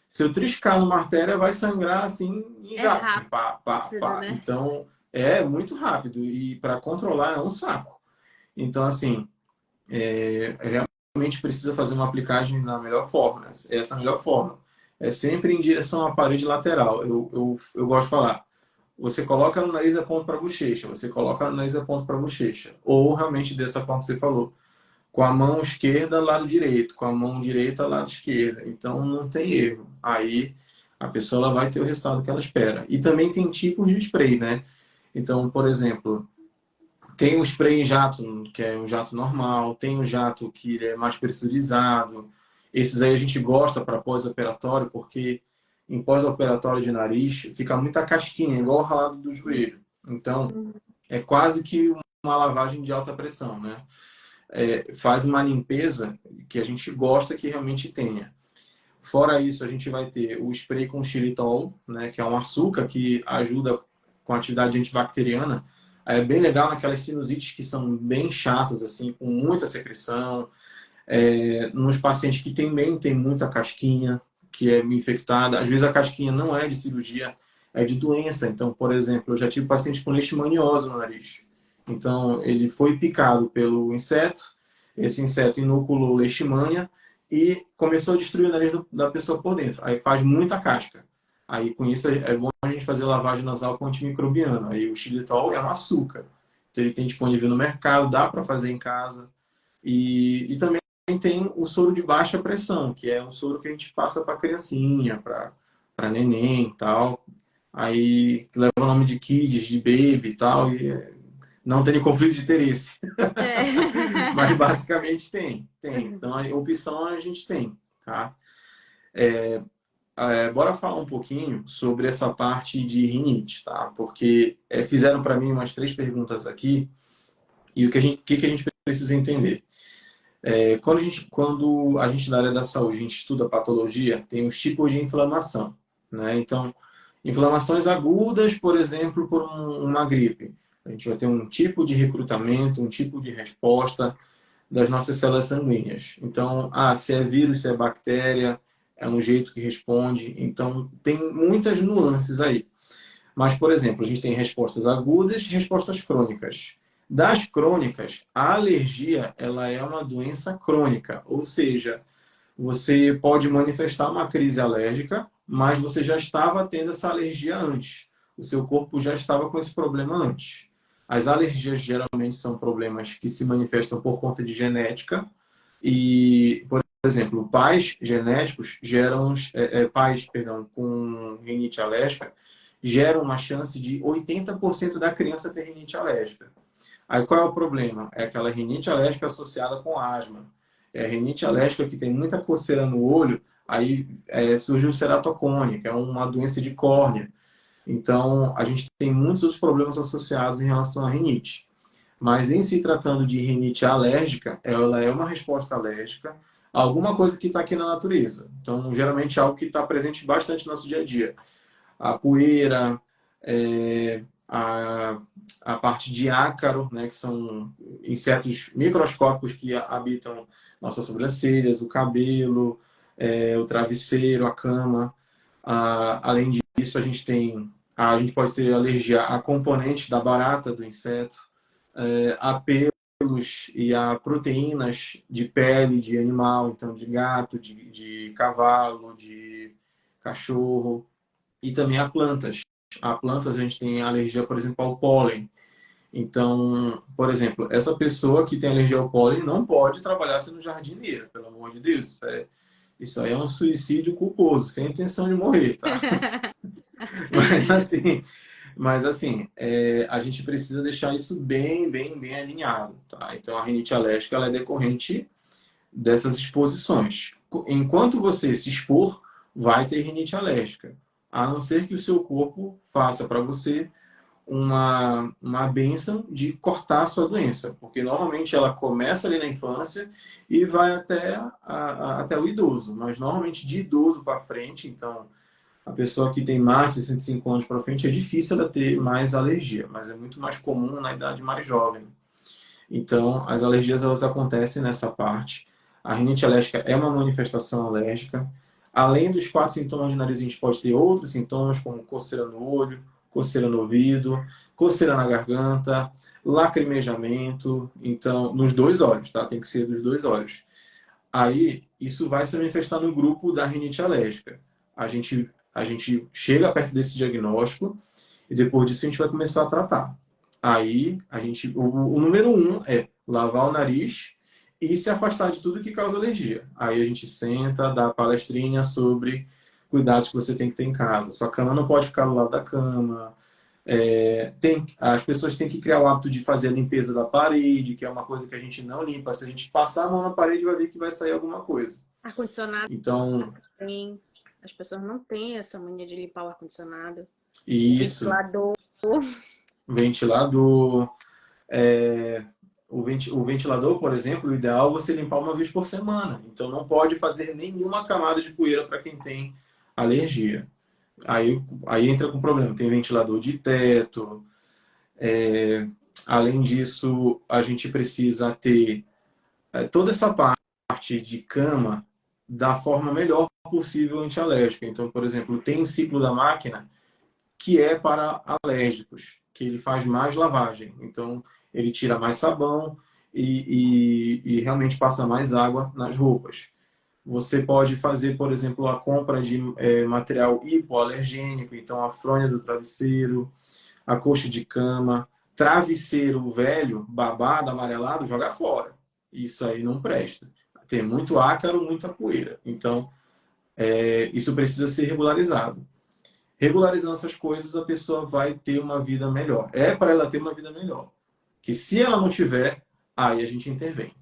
se eu triscar numa artéria, vai sangrar assim em É jato, assim, pá, pá, rápido, pá. né? Então, é muito rápido e para controlar é um saco. Então, assim, realmente precisa fazer uma aplicagem na melhor forma, né? Essa é a melhor forma. É sempre em direção à parede lateral. Eu gosto de falar. Você coloca no nariz a ponto para a bochecha, você coloca no nariz a ponto para a bochecha. Ou realmente dessa forma que você falou com a mão esquerda, lado direito, com a mão direita, lado esquerdo. Então não tem erro. Aí a pessoa ela vai ter o resultado que ela espera. E também tem tipos de spray, né? Então, por exemplo, tem o spray em jato, que é um jato normal, tem o jato que ele é mais pressurizado. Esses aí a gente gosta para pós-operatório, porque em pós-operatório de nariz fica muita casquinha, igual o ralado do joelho. Então, é quase que uma lavagem de alta pressão, né? Faz uma limpeza que a gente gosta que realmente tenha. Fora isso, a gente vai ter o spray com xilitol, né, que é um açúcar que ajuda com a atividade antibacteriana. É bem legal naquelas sinusites que são bem chatas, assim, com muita secreção. Nos pacientes que também tem muita casquinha, que é infectada. Às vezes a casquinha não é de cirurgia, é de doença. Então, por exemplo, eu já tive paciente com leishmaniose no nariz. Então, ele foi picado pelo inseto, esse inseto inoculou leishmania e começou a destruir o nariz da pessoa por dentro. Aí faz muita casca. Aí, com isso, é bom a gente fazer lavagem nasal com antimicrobiano. Aí o xilitol é um açúcar. Então, ele tem disponível no mercado, dá para fazer em casa. E também tem o soro de baixa pressão, que é um soro que a gente passa para criancinha, para neném e tal. Aí leva o nome de kids, de baby e tal, e não tem conflito de interesse. É. Mas basicamente tem. Então a opção a gente tem, tá? Bora falar um pouquinho sobre essa parte de rinite, tá? Porque fizeram para mim umas 3 perguntas aqui e o que a gente precisa entender. Quando a gente da área da saúde, a gente estuda patologia, tem os tipos de inflamação, né? Então, inflamações agudas, por exemplo, por uma gripe. A gente vai ter um tipo de recrutamento, um tipo de resposta das nossas células sanguíneas. Então, se é vírus, se é bactéria, é um jeito que responde. Então, tem muitas nuances aí. Mas, por exemplo, a gente tem respostas agudas e respostas crônicas. Das crônicas, a alergia ela é uma doença crônica, ou seja, você pode manifestar uma crise alérgica, mas você já estava tendo essa alergia antes. O seu corpo já estava com esse problema antes. As alergias geralmente são problemas que se manifestam por conta de genética e, por exemplo, pais genéticos geram, pais, perdão, com rinite alérgica geram uma chance de 80% da criança ter rinite alérgica. Aí qual é o problema? É aquela rinite alérgica associada com asma. É a rinite alérgica que tem muita coceira no olho, aí surge o ceratocone, que é uma doença de córnea. Então, a gente tem muitos outros problemas associados em relação à rinite. Mas em se tratando de rinite alérgica, ela é uma resposta alérgica a alguma coisa que está aqui na natureza. Então, geralmente é algo que está presente bastante no nosso dia a dia. A poeira, a parte de ácaro, né, que são insetos microscópicos que habitam nossas sobrancelhas, o cabelo, o travesseiro, a cama, além disso, a gente pode ter alergia a componentes da barata, do inseto, a pelos e a proteínas de pele de animal, então de gato, de cavalo, de cachorro, e também a plantas. A plantas a gente tem alergia, por exemplo, ao pólen. Então, por exemplo, essa pessoa que tem alergia ao pólen não pode trabalhar sendo jardineira, pelo amor de Deus. Isso aí é um suicídio culposo, sem intenção de morrer, tá? Mas assim, a gente precisa deixar isso bem alinhado, tá? Então, a rinite alérgica ela é decorrente dessas exposições. Enquanto você se expor, vai ter rinite alérgica, a não ser que o seu corpo faça para você uma bênção de cortar a sua doença, porque normalmente ela começa ali na infância e vai até o idoso, mas normalmente de idoso para frente, então a pessoa que tem mais de 65 anos para frente é difícil ela ter mais alergia, mas é muito mais comum na idade mais jovem. Então, as alergias elas acontecem nessa parte. A rinite alérgica é uma manifestação alérgica. Além dos 4 sintomas de nariz, a gente pode ter outros sintomas, como coceira no olho, coceira no ouvido, coceira na garganta, lacrimejamento. Então, nos 2 olhos, tá? Tem que ser dos 2 olhos. Aí, isso vai se manifestar no grupo da rinite alérgica. A gente chega perto desse diagnóstico e depois disso a gente vai começar a tratar. Aí, o número 1 é lavar o nariz e se afastar de tudo que causa alergia. Aí a gente senta, dá palestrinha sobre cuidados que você tem que ter em casa. Sua cama não pode ficar do lado da cama. As pessoas têm que criar o hábito de fazer a limpeza da parede, que é uma coisa que a gente não limpa. Se a gente passar a mão na parede, vai ver que vai sair alguma coisa. Ar-condicionado. Então, as pessoas não têm essa mania de limpar o ar-condicionado. isso. Ventilador. O ventilador, por exemplo, o ideal é você limpar uma vez por semana. Então, não pode fazer nenhuma camada de poeira para quem tem alergia. Aí entra com problema. Tem ventilador de teto. Além disso, a gente precisa ter toda essa parte de cama da forma melhor possível antialérgica. Então, por exemplo, tem ciclo da máquina que é para alérgicos, que ele faz mais lavagem. Então, ele tira mais sabão e realmente passa mais água nas roupas. Você pode fazer, por exemplo, a compra de material hipoalergênico, então a fronha do travesseiro, a coxa de cama, travesseiro velho, babado, amarelado, joga fora. Isso aí não presta. Tem muito ácaro, muita poeira. Então, isso precisa ser regularizado. Regularizando essas coisas, a pessoa vai ter uma vida melhor. É para ela ter uma vida melhor. Que se ela não tiver, aí a gente intervém.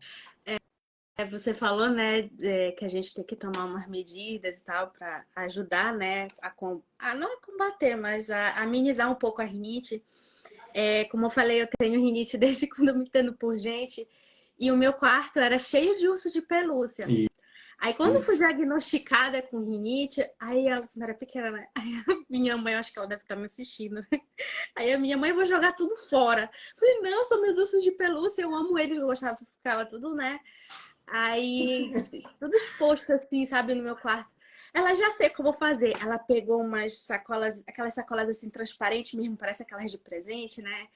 Você falou, né, que a gente tem que tomar umas medidas e tal para ajudar, né, não a combater, mas a amenizar um pouco a rinite. Como eu falei, eu tenho rinite desde quando eu me entendo por gente, e o meu quarto era cheio de urso de pelúcia. Aí quando eu fui diagnosticada com rinite, aí eu era pequena, né? Aí a minha mãe, eu acho que ela deve estar me assistindo. Aí a minha mãe, eu vou jogar tudo fora. Falei, não, são meus ursos de pelúcia, eu amo eles, eu gostava, ficava tudo, né? Aí, tudo exposto assim, sabe, no meu quarto. Ela já sei o que eu vou fazer. Ela pegou umas sacolas, aquelas sacolas assim transparentes mesmo, parece aquelas de presente, né?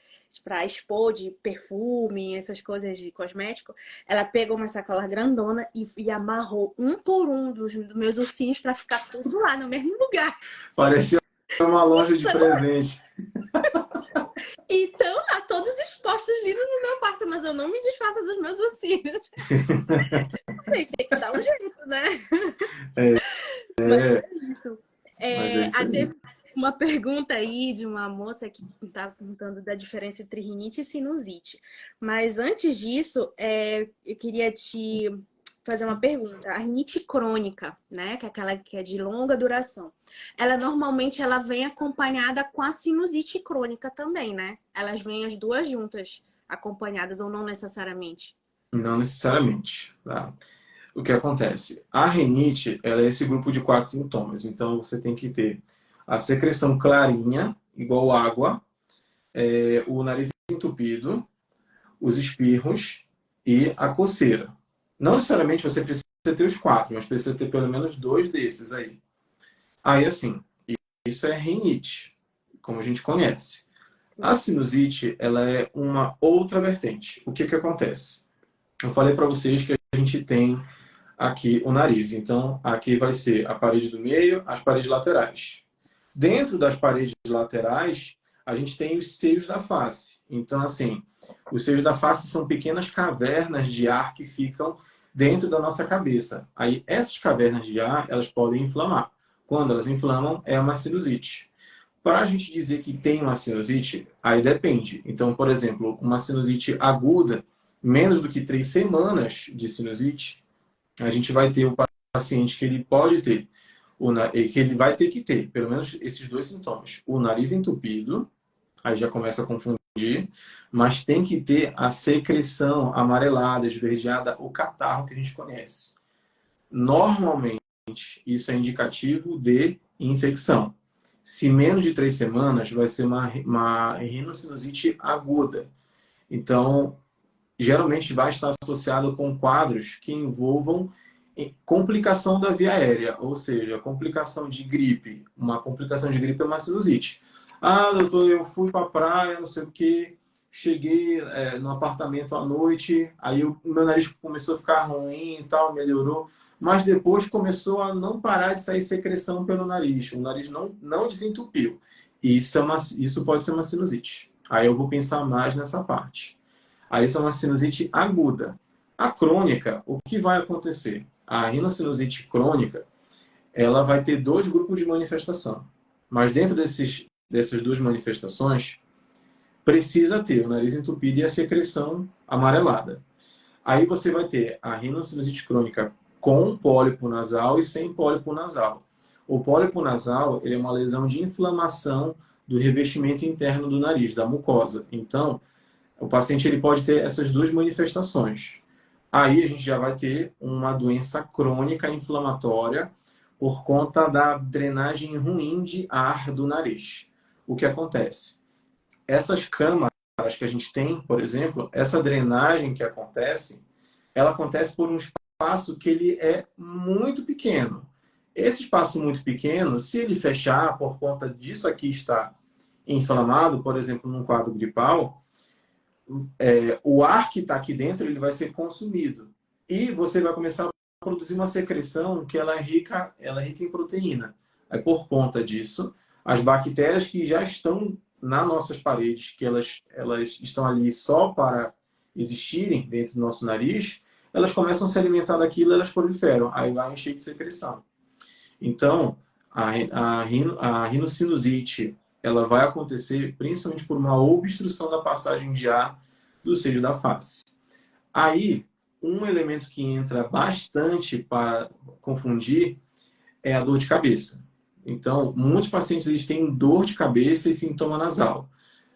Pra expor de perfume, essas coisas de cosmético. Ela pegou uma sacola grandona e amarrou um por um dos meus ursinhos pra ficar tudo lá no mesmo lugar. Parecia uma loja de presente. Então, lá, todos expostos lindos no meu quarto, mas eu não me desfaço dos meus ursinhos. Tem que dar um jeito, né? Teve uma pergunta aí de uma moça que estava perguntando da diferença entre rinite e sinusite. Mas antes disso, eu queria te fazer uma pergunta. A rinite crônica, né, que é aquela que é de longa duração, ela normalmente vem acompanhada com a sinusite crônica também, né? Elas vêm as duas juntas, acompanhadas ou não necessariamente? Não necessariamente, tá? O que acontece? A rinite, ela é esse grupo de 4 sintomas. Então, você tem que ter a secreção clarinha, igual água, o nariz entupido, os espirros e a coceira. Não necessariamente você precisa ter os 4, mas precisa ter pelo menos 2 desses aí. Aí, assim, isso é rinite, como a gente conhece. A sinusite, ela é uma outra vertente. O que que acontece? Eu falei para vocês que a gente tem aqui o nariz. Então, aqui vai ser a parede do meio, as paredes laterais. Dentro das paredes laterais, a gente tem os seios da face. Então, assim, os seios da face são pequenas cavernas de ar que ficam dentro da nossa cabeça. Aí, essas cavernas de ar, elas podem inflamar. Quando elas inflamam, é uma sinusite. Para a gente dizer que tem uma sinusite, aí depende. Então, por exemplo, uma sinusite aguda, menos do que 3 semanas de sinusite, a gente vai ter o paciente que ele pode ter, que ele vai ter que ter, pelo menos esses 2 sintomas. O nariz entupido, aí já começa a confundir, mas tem que ter a secreção amarelada, esverdeada, o catarro que a gente conhece. Normalmente, isso é indicativo de infecção. Se menos de 3 semanas, vai ser uma rinocinusite aguda. Então, geralmente vai estar associado com quadros que envolvam complicação da via aérea, ou seja, complicação de gripe. Uma complicação de gripe é uma sinusite. Ah, doutor, eu fui para a praia, não sei o que, cheguei no apartamento à noite, aí o meu nariz começou a ficar ruim e tal, melhorou, mas depois começou a não parar de sair secreção pelo nariz. O nariz não desentupiu. Isso pode ser uma sinusite. Aí eu vou pensar mais nessa parte. Aí isso é uma sinusite aguda. A crônica, o que vai acontecer? A rinocinusite crônica, ela vai ter 2 grupos de manifestação. Mas dentro dessas 2 manifestações, precisa ter o nariz entupido e a secreção amarelada. Aí você vai ter a rinocinusite crônica com pólipo nasal e sem pólipo nasal. O pólipo nasal, ele é uma lesão de inflamação do revestimento interno do nariz, da mucosa. Então, o paciente ele pode ter essas 2 manifestações. Aí a gente já vai ter uma doença crônica inflamatória por conta da drenagem ruim de ar do nariz. O que acontece? Essas câmaras que a gente tem, por exemplo, essa drenagem que acontece, ela acontece por um espaço que ele é muito pequeno. Esse espaço muito pequeno, se ele fechar por conta disso aqui estar inflamado, por exemplo, num quadro gripal, o ar que está aqui dentro ele vai ser consumido e você vai começar a produzir uma secreção que ela é rica em proteína. Aí, por conta disso, as bactérias que já estão nas nossas paredes, que elas estão ali só para existirem dentro do nosso nariz, elas começam a se alimentar daquilo, elas proliferam, aí vai encher de secreção. Então, a rinocinusite ela vai acontecer principalmente por uma obstrução da passagem de ar dos seios da face. Aí, um elemento que entra bastante para confundir é a dor de cabeça. Então, muitos pacientes eles têm dor de cabeça e sintoma nasal.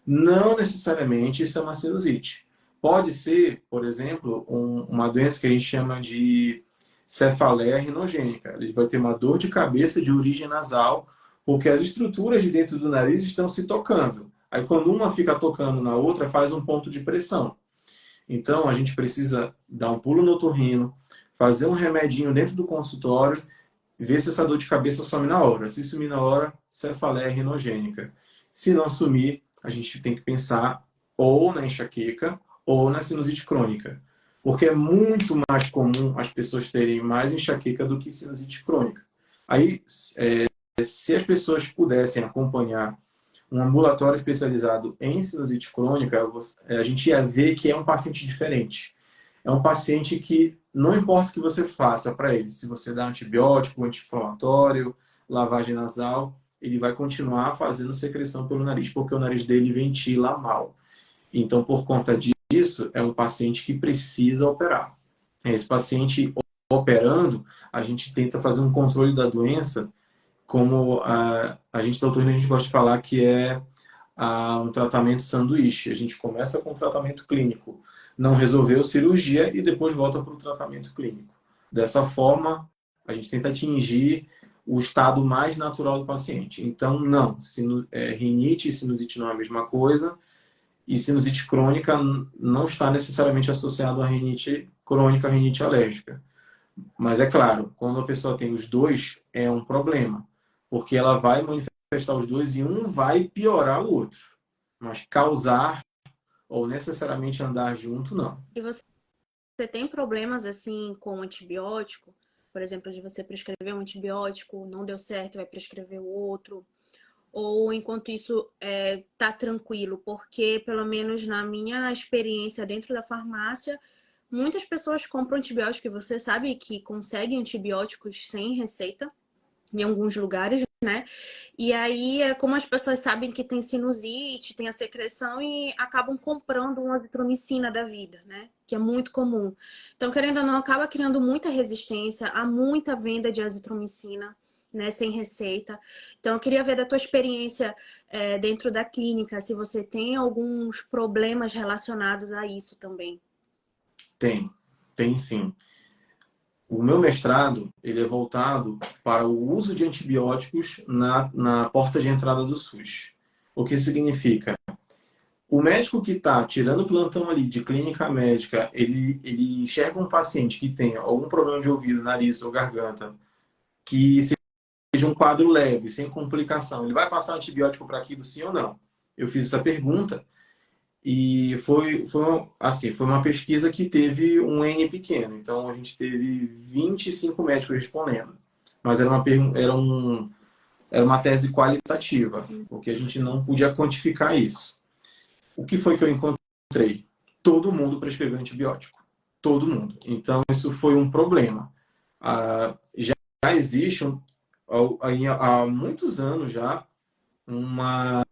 Não necessariamente isso é uma sinusite. Pode ser, por exemplo, uma doença que a gente chama de cefaleia rinogênica. Ele vai ter uma dor de cabeça de origem nasal, porque as estruturas de dentro do nariz estão se tocando. Aí, quando uma fica tocando na outra, faz um ponto de pressão. Então, a gente precisa dar um pulo no otorrino, fazer um remedinho dentro do consultório, ver se essa dor de cabeça some na hora. Se sumir na hora, cefaleia rinogênica. Se não sumir, a gente tem que pensar ou na enxaqueca ou na sinusite crônica. Porque é muito mais comum as pessoas terem mais enxaqueca do que sinusite crônica. Aí, se as pessoas pudessem acompanhar um ambulatório especializado em sinusite crônica, a gente ia ver que é um paciente diferente. É um paciente que não importa o que você faça para ele, se você dá antibiótico, anti-inflamatório, lavagem nasal, ele vai continuar fazendo secreção pelo nariz, porque o nariz dele ventila mal. Então, por conta disso, é um paciente que precisa operar. Esse paciente operando, a gente tenta fazer um controle da doença, como a gente, doutor, a gente gosta de falar que é um tratamento sanduíche. A gente começa com o tratamento clínico, não resolveu cirurgia e depois volta para o tratamento clínico. Dessa forma, a gente tenta atingir o estado mais natural do paciente. Então, não, rinite e sinusite não é a mesma coisa, e sinusite crônica não está necessariamente associado a rinite crônica, a rinite alérgica. Mas é claro, quando a pessoa tem os dois, é um problema, porque ela vai manifestar manifestar os dois e um vai piorar o outro. Mas causar ou necessariamente andar junto, não. E você tem problemas assim com antibiótico? Por exemplo, de você prescrever um antibiótico, não deu certo, vai prescrever o outro. Ou enquanto isso tá tranquilo? Porque, pelo menos na minha experiência dentro da farmácia, muitas pessoas compram antibiótico e você sabe que conseguem antibióticos sem receita em alguns lugares, né? E aí, como as pessoas sabem que tem sinusite, tem a secreção e acabam comprando uma azitromicina da vida, né? Que é muito comum. Então, querendo ou não, acaba criando muita resistência, há muita venda de azitromicina, né? Sem receita. Então, eu queria ver da tua experiência dentro da clínica, se você tem alguns problemas relacionados a isso também. Tem sim. O meu mestrado, ele é voltado para o uso de antibióticos na porta de entrada do SUS. O que significa? O médico que está tirando o plantão ali de clínica médica, ele enxerga um paciente que tem algum problema de ouvido, nariz ou garganta, que seja um quadro leve, sem complicação. Ele vai passar antibiótico para aquilo, sim ou não? Eu fiz essa pergunta e foi uma pesquisa que teve um N pequeno. Então, a gente teve 25 médicos respondendo. Mas era uma tese qualitativa, porque a gente não podia quantificar isso. O que foi que eu encontrei? Todo mundo prescreveu antibiótico. Todo mundo. Então, isso foi um problema. Já existe, há muitos anos já, não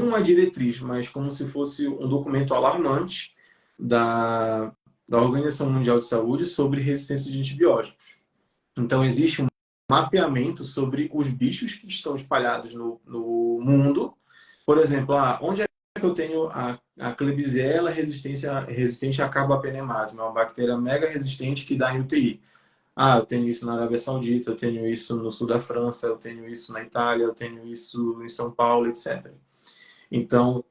uma diretriz, mas como se fosse um documento alarmante da Organização Mundial de Saúde sobre resistência de antibióticos. Então, existe um mapeamento sobre os bichos que estão espalhados no mundo. Por exemplo, onde é que eu tenho a Klebsiella resistente à carbapenemase, uma bactéria mega resistente que dá em UTI. Eu tenho isso na Arábia Saudita, eu tenho isso no sul da França, eu tenho isso na Itália, eu tenho isso em São Paulo, etc. Então,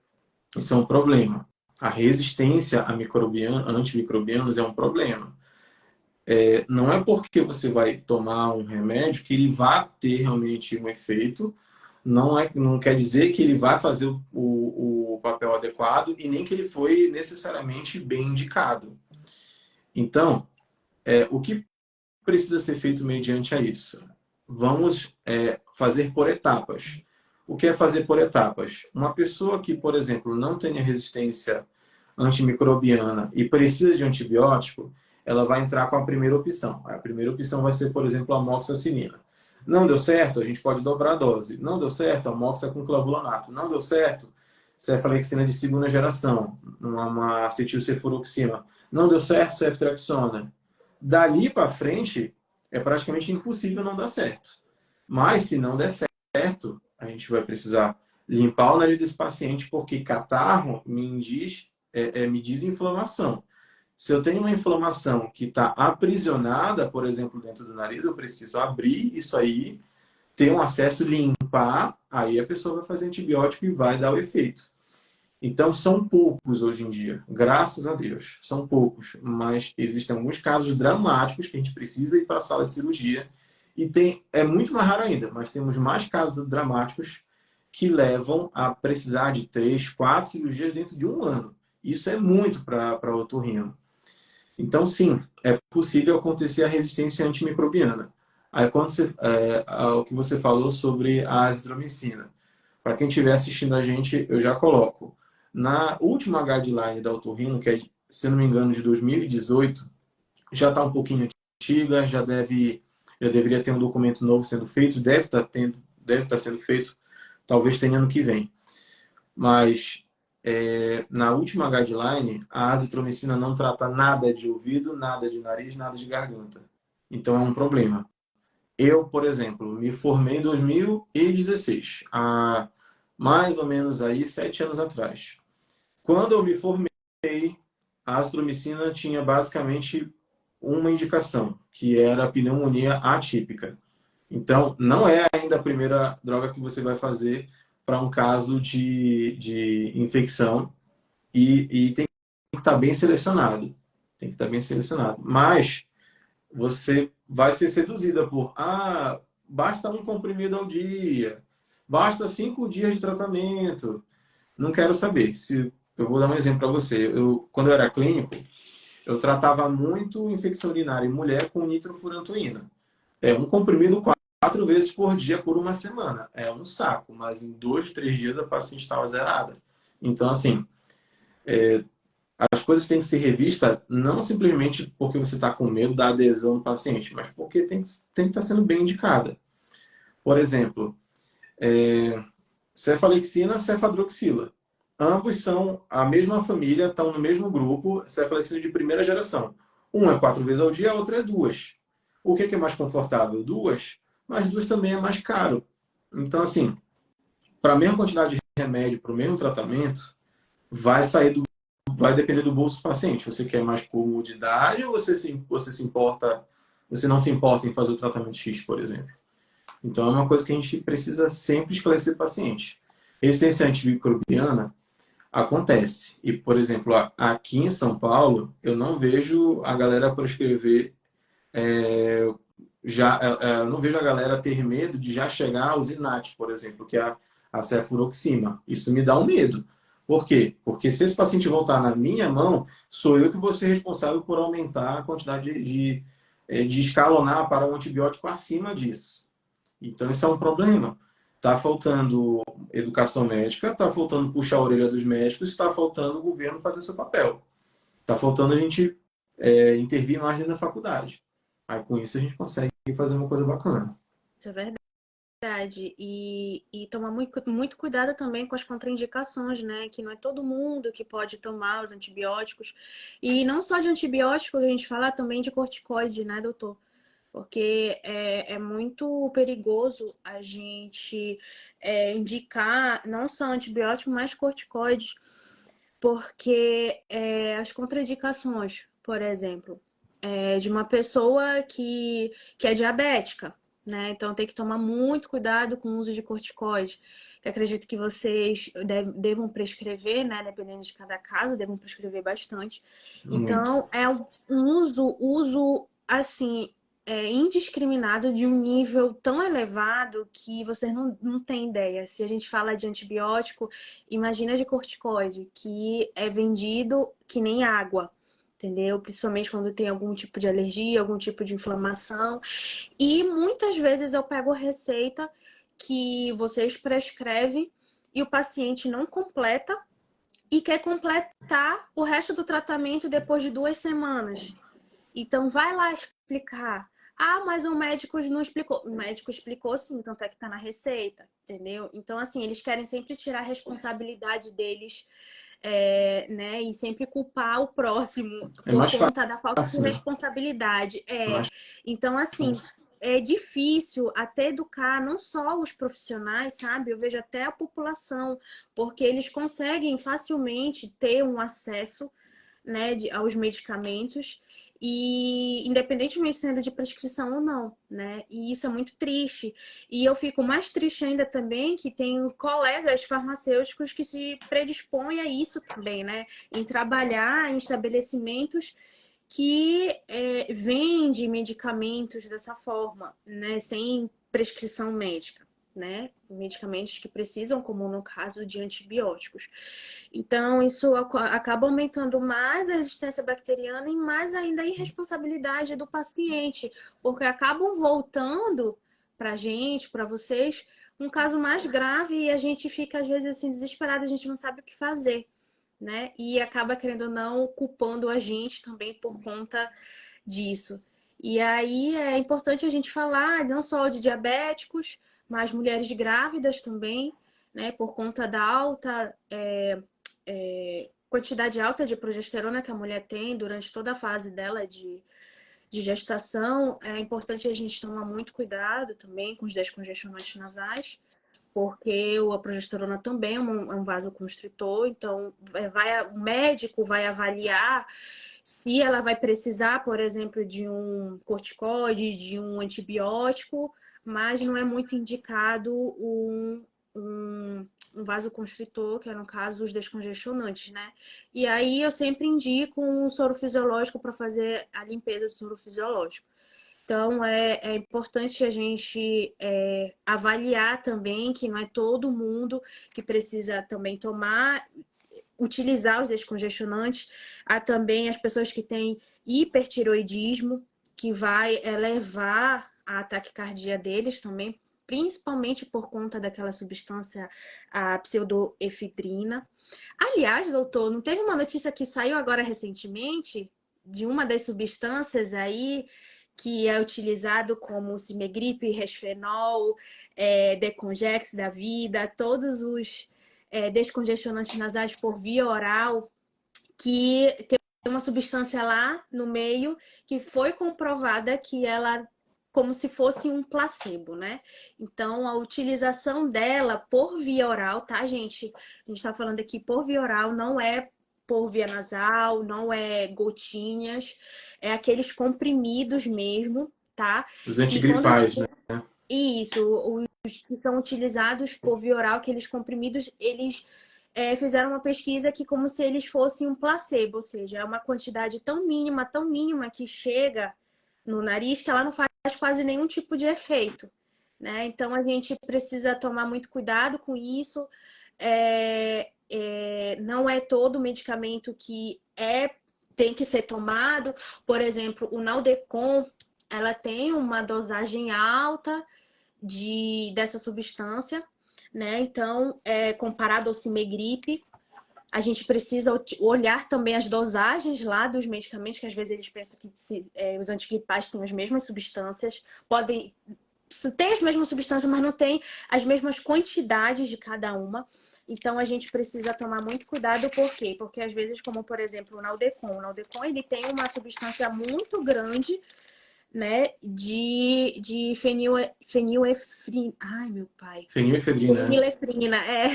isso é um problema. A resistência a antimicrobianos é um problema. Não é porque você vai tomar um remédio que ele vai ter realmente um efeito, não quer dizer que ele vai fazer o papel adequado e nem que ele foi necessariamente bem indicado. Então, o que precisa ser feito mediante a isso? Vamos fazer por etapas. O que é fazer por etapas? Uma pessoa que, por exemplo, não tenha resistência antimicrobiana e precisa de antibiótico, ela vai entrar com a primeira opção. A primeira opção vai ser, por exemplo, a amoxicilina. Não deu certo, a gente pode dobrar a dose. Não deu certo, a amoxa com clavulanato. Não deu certo, cefalexina de segunda geração, uma acetilcefuroxima. Não deu certo, ceftriaxona. Dali para frente, é praticamente impossível não dar certo. Mas, se não der certo, a gente vai precisar limpar o nariz desse paciente, porque catarro me diz inflamação. Se eu tenho uma inflamação que está aprisionada, por exemplo, dentro do nariz, eu preciso abrir isso aí, ter um acesso, limpar, aí a pessoa vai fazer antibiótico e vai dar o efeito. Então, são poucos hoje em dia, graças a Deus, são poucos, mas existem alguns casos dramáticos que a gente precisa ir para a sala de cirurgia e é muito mais raro ainda, mas temos mais casos dramáticos que levam a precisar de 3, 4 cirurgias dentro de um ano. Isso é muito para otorrino. Então, sim, é possível acontecer a resistência antimicrobiana. Aí, o que você falou sobre a azitromicina. Para quem estiver assistindo a gente, eu já coloco. Na última guideline da otorrino, que é, se não me engano, de 2018, já está um pouquinho antiga, já deveria ter um documento novo sendo feito, deve estar sendo feito, talvez tenha ano que vem. Mas na última guideline, a azitromicina não trata nada de ouvido, nada de nariz, nada de garganta. Então é um problema. Eu, por exemplo, me formei em 2016, há mais ou menos aí 7 anos atrás. Quando eu me formei, a azitromicina tinha basicamente uma indicação, que era a pneumonia atípica. Então, não é ainda a primeira droga que você vai fazer para um caso de infecção e tem que estar bem selecionado. Tem que estar bem selecionado. Mas você vai ser seduzida por basta um comprimido ao dia, Basta 5 dias de tratamento. Não quero saber. Se eu vou dar um exemplo para você. Quando eu era clínico, eu tratava muito infecção urinária em mulher com nitrofurantoína. É um comprimido 4 vezes por dia por uma semana. É um saco, mas em 2, 3 dias a paciente estava zerada. Então, assim, as coisas têm que ser revistas não simplesmente porque você está com medo da adesão do paciente, mas porque tem que estar sendo bem indicada. Por exemplo, cefalexina, cefadroxila. Ambos são a mesma família, estão no mesmo grupo, cefalexina de primeira geração. Um é 4 vezes ao dia, a outra é 2. O que é mais confortável? 2, mas 2 também é mais caro. Então, assim, para a mesma quantidade de remédio, para o mesmo tratamento, vai depender do bolso do paciente. Você quer mais comodidade ou você não se importa em fazer o tratamento X, por exemplo? Então, é uma coisa que a gente precisa sempre esclarecer o paciente. Resistência antimicrobiana acontece. E, por exemplo, aqui em São Paulo, eu não vejo a galera prescrever, eu não vejo a galera ter medo de já chegar aos INAT, por exemplo, que é a cefuroxima. Isso me dá um medo. Por quê? Porque se esse paciente voltar na minha mão, sou eu que vou ser responsável por aumentar a quantidade de escalonar para um antibiótico acima disso. Então, isso é um problema. Está faltando educação médica, está faltando puxar a orelha dos médicos, está faltando o governo fazer seu papel. Está faltando a gente intervir mais dentro da faculdade. Aí, com isso, a gente consegue fazer uma coisa bacana. Isso é verdade. E tomar muito cuidado também com as contraindicações, né? Que não é todo mundo que pode tomar os antibióticos. E não só de antibiótico, a gente fala também de corticoide, né, doutor? Porque é muito perigoso a gente indicar não só antibiótico, mas corticoides, porque as contraindicações, por exemplo, de uma pessoa que é diabética, né? Então tem que tomar muito cuidado com o uso de corticoide, que acredito que vocês devam prescrever, né? Dependendo de cada caso, devam prescrever bastante. Muito. Então é um uso assim, indiscriminado de um nível tão elevado que vocês não têm ideia. Se a gente fala de antibiótico, imagina de corticoide, que é vendido que nem água, entendeu? Principalmente quando tem algum tipo de alergia, algum tipo de inflamação. E muitas vezes eu pego a receita que vocês prescrevem e o paciente não completa e quer completar o resto do tratamento depois de 2 semanas. Então, vai lá explicar. Ah, mas o médico não explicou. O médico explicou sim, tanto é que tá na receita, entendeu? Então, assim, eles querem sempre tirar a responsabilidade deles, né? E sempre culpar o próximo É por mais conta da falta de fácil, né? responsabilidade. É mais Então, assim, fácil. é difícil até educar não só os profissionais, sabe? Eu vejo até a população, porque eles conseguem facilmente ter um acesso, né, aos medicamentos e independentemente sendo de prescrição ou não, né? E isso é muito triste. E eu fico mais triste ainda também que tenho colegas farmacêuticos que se predispõem a isso também, né? Em trabalhar em estabelecimentos que vende medicamentos dessa forma, né? Sem prescrição médica, né? Medicamentos que precisam, como no caso de antibióticos. Então, isso acaba aumentando mais a resistência bacteriana e mais ainda a irresponsabilidade do paciente, porque acabam voltando para a gente, para vocês, um caso mais grave e a gente fica, às vezes, assim, desesperado, a gente não sabe o que fazer, né? E acaba, querendo ou não, culpando a gente também por conta disso. E aí é importante a gente falar não só de diabéticos, mas mulheres grávidas também, né? Por conta da alta quantidade alta de progesterona que a mulher tem durante toda a fase dela de gestação. É importante a gente tomar muito cuidado também com os descongestionantes nasais, porque a progesterona também é um vasoconstritor, então o médico vai avaliar se ela vai precisar, por exemplo, de um corticoide, de um antibiótico, mas não é muito indicado um vasoconstritor, que é no caso os descongestionantes, né? E aí eu sempre indico um soro fisiológico para fazer a limpeza do soro fisiológico. Então, é importante a gente avaliar também que não é todo mundo que precisa também utilizar os descongestionantes. Há também as pessoas que têm hipertiroidismo, que vai levar a taquicardia deles também, principalmente por conta daquela substância, a pseudoefedrina. Aliás, doutor, não teve uma notícia que saiu agora recentemente de uma das substâncias aí que é utilizado como Cimegrip, Resfenol, Decongex da vida, todos os descongestionantes nasais por via oral, que tem uma substância lá no meio que foi comprovada que ela como se fosse um placebo, né? Então, a utilização dela por via oral, tá, gente? A gente tá falando aqui por via oral, não é por via nasal, não é gotinhas, é aqueles comprimidos mesmo, tá? Os Que quando antigripais, né? isso, os que são utilizados por via oral, aqueles comprimidos, eles fizeram uma pesquisa que como se eles fossem um placebo, ou seja, é uma quantidade tão mínima que chega no nariz que ela não faz quase nenhum tipo de efeito, né? Então a gente precisa tomar muito cuidado com isso. Não é todo medicamento que tem que ser tomado. Por exemplo, o Naldecon, ela tem uma dosagem alta dessa substância, né? Então, comparado ao Cimegrip, a gente precisa olhar também as dosagens lá dos medicamentos, que às vezes eles pensam que os antigripais têm as mesmas substâncias, tem as mesmas substâncias, mas não tem as mesmas quantidades de cada uma. Então, a gente precisa tomar muito cuidado, por quê? Porque às vezes, como por exemplo, o Naldecon ele tem uma substância muito grande, né, de fenilefrina. Ai, meu pai. Fenilefedrina, né? Fenilefrina, é.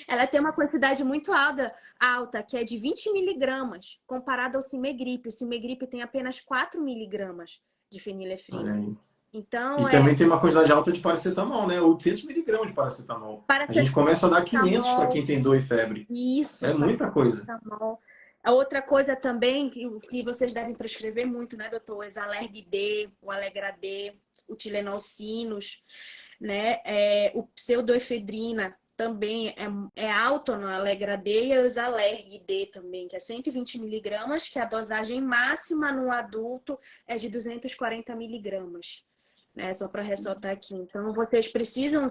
Ela tem uma quantidade muito alta, que é de 20 miligramas, comparado ao Cimegrip. O Cimegrip tem apenas 4 miligramas de Olha fenilefrina. aí. Então, E também tem uma quantidade alta de paracetamol, né? 800 miligramas de paracetamol. A gente começa a dar 500 para paracetamol, quem tem dor e febre. isso, É muita coisa. paracetamol. A outra coisa também que vocês devem prescrever muito, né, doutor? O Exalerg D, o Alegra D, o Tilenol Sinus, né? O pseudoefedrina também é alto no Alegra D e o Exalerg D também, que é 120 miligramas, que a dosagem máxima no adulto é de 240 miligramas, né? Só para ressaltar aqui. Então, vocês precisam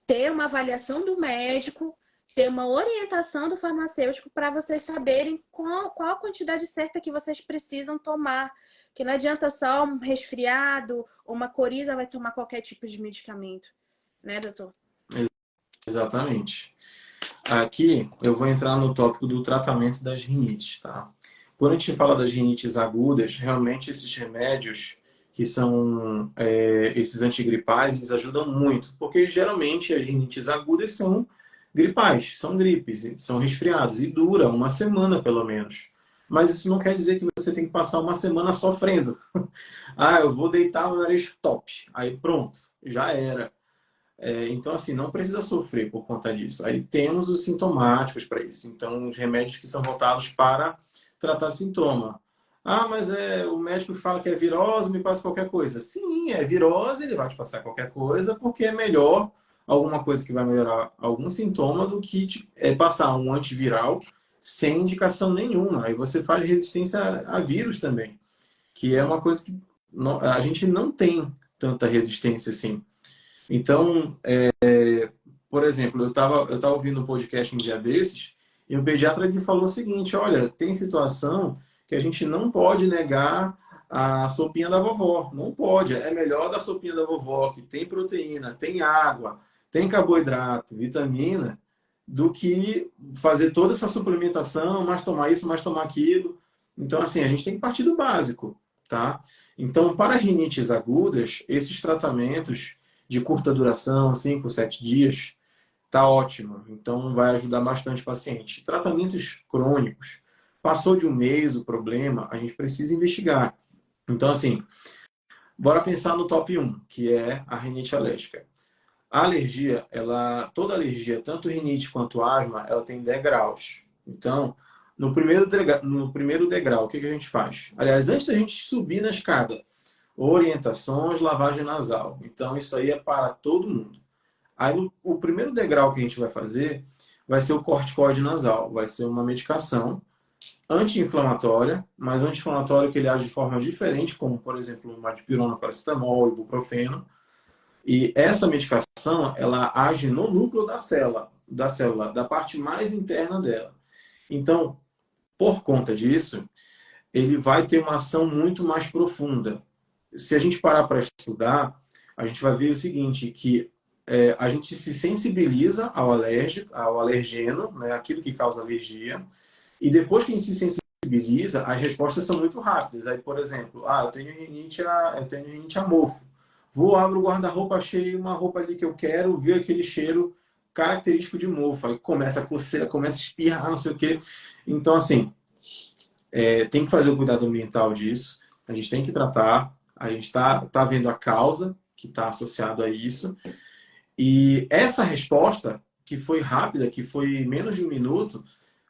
ter uma avaliação do médico, ter uma orientação do farmacêutico para vocês saberem qual a quantidade certa que vocês precisam tomar. Que não adianta só um resfriado ou uma coriza vai tomar qualquer tipo de medicamento, né, doutor? Exatamente. Aqui eu vou entrar no tópico do tratamento das rinites, tá? Quando a gente fala das rinites agudas, realmente esses remédios que são esses antigripais, eles ajudam muito, porque geralmente as rinites agudas são gripais, são gripes, são resfriados e dura uma semana pelo menos. Mas isso não quer dizer que você tem que passar uma semana sofrendo. Ah, eu vou deitar o nariz top. Aí pronto, já era. Então, assim, não precisa sofrer por conta disso. Aí temos os sintomáticos para isso. Então, os remédios que são voltados para tratar sintoma. Ah, mas o médico fala que é virose, me passa qualquer coisa. Sim, é virose, ele vai te passar qualquer coisa, porque é melhor alguma coisa que vai melhorar algum sintoma do que passar um antiviral sem indicação nenhuma. Aí você faz resistência a vírus também, que é uma coisa que a gente não tem tanta resistência assim. Então, por exemplo, eu tava ouvindo um podcast um dia desses e o pediatra me falou o seguinte: olha, tem situação que a gente não pode negar a sopinha da vovó. Não pode. É melhor da sopinha da vovó, que tem proteína, tem água, tem carboidrato, vitamina, do que fazer toda essa suplementação, mais tomar isso, mais tomar aquilo. Então, assim, a gente tem que partir do básico, tá? Então, para rinites agudas, esses tratamentos de curta duração, 5, 7 dias, tá ótimo. Então, vai ajudar bastante o paciente. Tratamentos crônicos. Passou de um mês o problema, a gente precisa investigar. Então, assim, bora pensar no top um, que é a rinite alérgica. A alergia, toda alergia, tanto rinite quanto asma, ela tem degraus. Então, no primeiro degrau, o que a gente faz? Aliás, antes da gente subir na escada, orientações, lavagem nasal. Então, isso aí é para todo mundo. Aí, o primeiro degrau que a gente vai fazer vai ser o corticoide nasal. Vai ser uma medicação anti-inflamatória, mas anti-inflamatória que ele age de forma diferente, como, por exemplo, uma dipirona, paracetamol, ibuprofeno. E essa medicação, ela age no núcleo da célula, da parte mais interna dela. Então, por conta disso, ele vai ter uma ação muito mais profunda. Se a gente parar para estudar, a gente vai ver o seguinte, que a gente se sensibiliza ao alérgico, ao alergeno, né, aquilo que causa alergia, e depois que a gente se sensibiliza, as respostas são muito rápidas. Aí, por exemplo, eu tenho rinite a mofo. Vou, abro o guarda-roupa, achei uma roupa ali que eu quero, vi aquele cheiro característico de mofo. Aí começa a coceira, começa a espirrar, não sei o quê. Então, assim, tem que fazer o cuidado ambiental disso. A gente tem que tratar. A gente tá vendo a causa que está associado a isso. E essa resposta, que foi rápida, que foi menos de um minuto,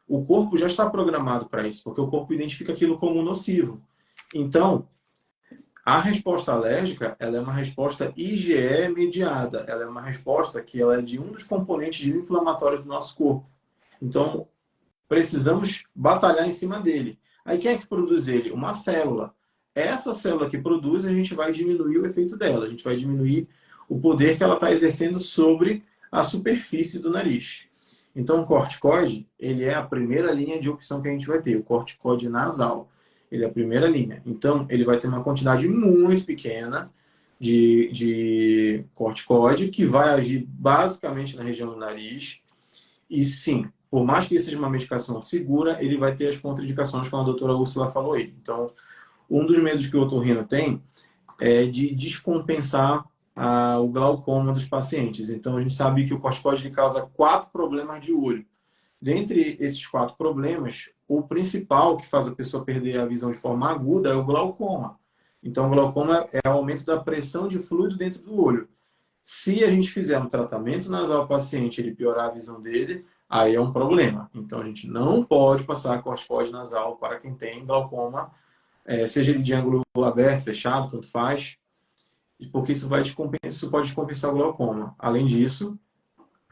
o corpo já está programado para isso, porque o corpo identifica aquilo como nocivo. Então, a resposta alérgica, ela é uma resposta IgE mediada. Ela é uma resposta que ela é de um dos componentes inflamatórios do nosso corpo. Então, precisamos batalhar em cima dele. Aí, quem é que produz ele? Uma célula. Essa célula que produz, a gente vai diminuir o efeito dela. A gente vai diminuir o poder que ela está exercendo sobre a superfície do nariz. Então, o corticoide, ele é a primeira linha de opção que a gente vai ter, o corticoide nasal. Ele é a primeira linha. Então, ele vai ter uma quantidade muito pequena de corticoide, que vai agir basicamente na região do nariz. E sim, por mais que seja uma medicação segura, ele vai ter as contraindicações, como a doutora Úrsula falou aí. Então, um dos medos que o otorrino tem é de descompensar o glaucoma dos pacientes. Então, a gente sabe que o corticoide causa 4 problemas de olho. Dentre esses 4 problemas, o principal que faz a pessoa perder a visão de forma aguda é o glaucoma. Então, o glaucoma é o aumento da pressão de fluido dentro do olho. Se a gente fizer um tratamento nasal ao paciente, ele piorar a visão dele, aí é um problema. Então, a gente não pode passar corticoide nasal para quem tem glaucoma, seja ele de ângulo aberto, fechado, tanto faz, porque isso pode descompensar o glaucoma. Além disso,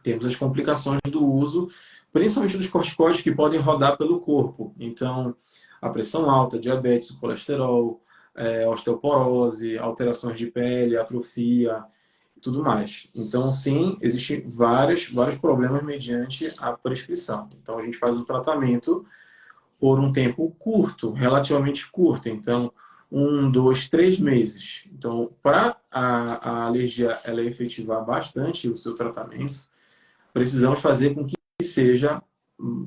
temos as complicações do uso, principalmente dos corticoides que podem rodar pelo corpo. Então, a pressão alta, diabetes, o colesterol, osteoporose, alterações de pele, atrofia e tudo mais. Então, sim, existem vários problemas mediante a prescrição. Então, a gente faz o tratamento por um tempo curto, relativamente curto. Então, 1, 2, 3 meses. Então, para a alergia ela efetivar bastante o seu tratamento, precisamos fazer com que seja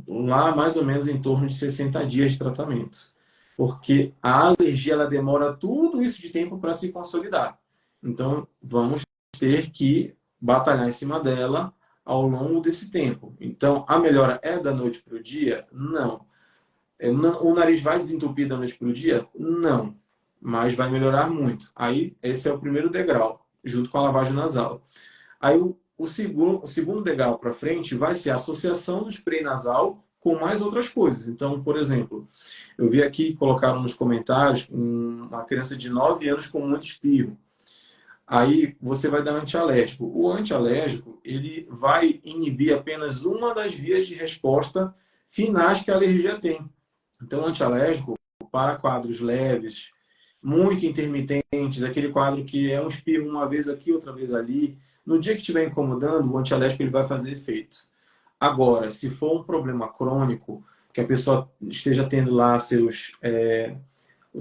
lá mais ou menos em torno de 60 dias de tratamento. Porque a alergia ela demora tudo isso de tempo para se consolidar. Então, vamos ter que batalhar em cima dela ao longo desse tempo. Então, a melhora é da noite para o dia? Não. O nariz vai desentupir da noite para o dia? Não. Mas vai melhorar muito. Aí, esse é o primeiro degrau, junto com a lavagem nasal. Aí, o segundo degrau para frente vai ser a associação do spray nasal com mais outras coisas. Então, por exemplo, eu vi aqui, colocaram nos comentários, uma criança de 9 anos com muito espirro. Aí você vai dar antialérgico. O antialérgico, ele vai inibir apenas uma das vias de resposta finais que a alergia tem. Então, o antialérgico, para quadros leves, muito intermitentes, aquele quadro que é um espirro uma vez aqui, outra vez ali, no dia que estiver incomodando, o antialérgico ele vai fazer efeito. Agora, se for um problema crônico, que a pessoa esteja tendo lá os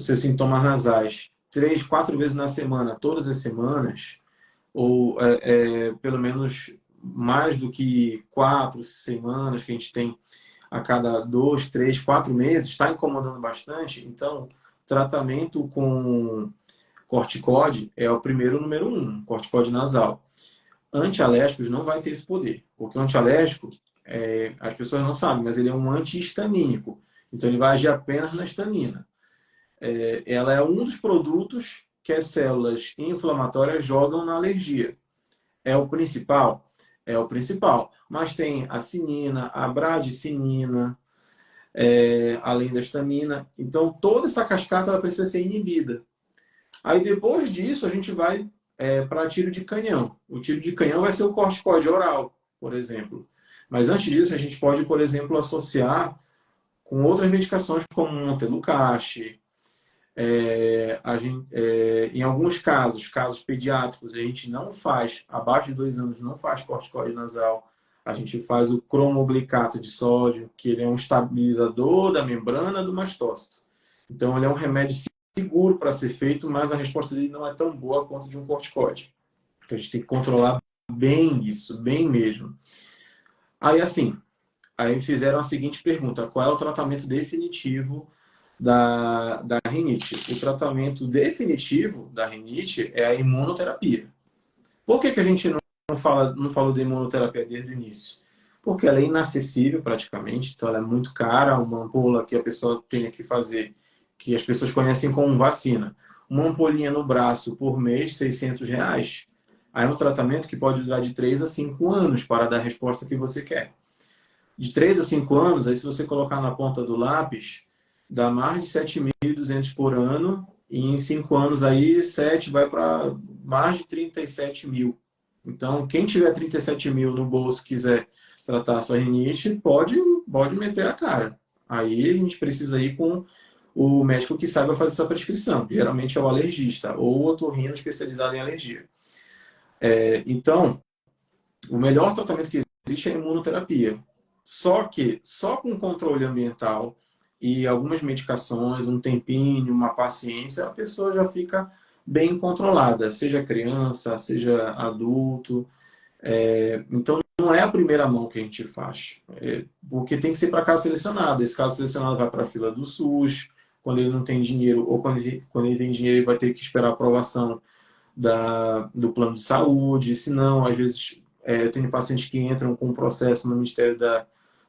seus sintomas nasais 3, 4 vezes na semana, todas as semanas, ou pelo menos mais do que 4 semanas que a gente tem a cada 2, 3, 4 meses, está incomodando bastante, então tratamento com corticóide é o primeiro número 1, corticóide nasal. Antialérgicos não vai ter esse poder, porque o antialérgico, as pessoas não sabem, mas ele é um antihistamínico, então ele vai agir apenas na histamina. Ela é um dos produtos que as células inflamatórias jogam na alergia. É o principal? É o principal. Mas tem a cinina, a bradicinina, além da histamina. Então, toda essa cascata ela precisa ser inibida. Aí depois disso a gente vai para tiro de canhão. O tiro de canhão vai ser o corticoide oral, por exemplo. Mas antes disso a gente pode, por exemplo, associar com outras medicações como Montelukast. Em alguns casos pediátricos, a gente não faz, abaixo de 2 anos, não faz corticoide nasal. A gente faz o cromoglicato de sódio, que ele é um estabilizador da membrana do mastócito. Então, ele é um remédio seguro para ser feito, mas a resposta dele não é tão boa quanto de um corticoide. Porque a gente tem que controlar bem isso, bem mesmo. Aí, assim, aí fizeram a seguinte pergunta: qual é o tratamento definitivo da rinite? O tratamento definitivo da rinite é a imunoterapia. Por que a gente não falou de imunoterapia desde o início? Porque ela é inacessível praticamente, então ela é muito cara, uma ampola que a pessoa tem que fazer, que as pessoas conhecem como vacina. Uma ampolinha no braço por mês, R$ 600. Aí é um tratamento que pode durar de 3 a 5 anos para dar a resposta que você quer. De 3 a 5 anos, aí se você colocar na ponta do lápis, dá mais de 7.200 por ano, e em 5 anos aí, 7 vai para mais de 37 mil. Então, quem tiver 37 mil no bolso quiser tratar a sua rinite, pode meter a cara. Aí a gente precisa ir com o médico que saiba fazer essa prescrição. Geralmente é o alergista ou o otorrino especializado em alergia. Então, o melhor tratamento que existe é a imunoterapia. Só que só com controle ambiental e algumas medicações, um tempinho, uma paciência, a pessoa já fica bem controlada, seja criança, seja adulto. Então, não é a primeira mão que a gente faz, porque tem que ser para caso selecionado. Esse caso selecionado vai para a fila do SUS, quando ele não tem dinheiro, ou quando ele tem dinheiro, ele vai ter que esperar a aprovação do plano de saúde. Se não, às vezes, tem pacientes que entram com um processo no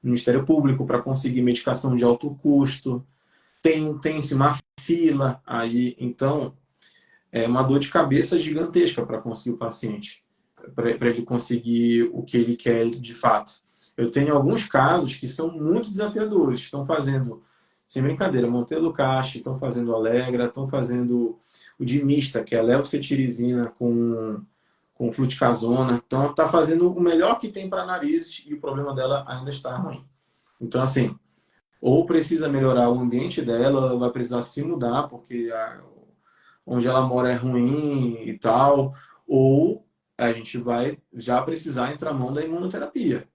Ministério Público para conseguir medicação de alto custo. Tem-se uma fila aí, então é uma dor de cabeça gigantesca para conseguir o paciente, para ele conseguir o que ele quer de fato. Eu tenho alguns casos que são muito desafiadores. Estão fazendo, sem brincadeira, Montelukast, estão fazendo Allegra, estão fazendo o Dimista, que é a levocetiricina com fluticasona. Então, está fazendo o melhor que tem para nariz e o problema dela ainda está ruim. Então, assim, ou precisa melhorar o ambiente dela, ela vai precisar se mudar, porque onde ela mora é ruim e tal, ou a gente vai já precisar entrar mão da imunoterapia.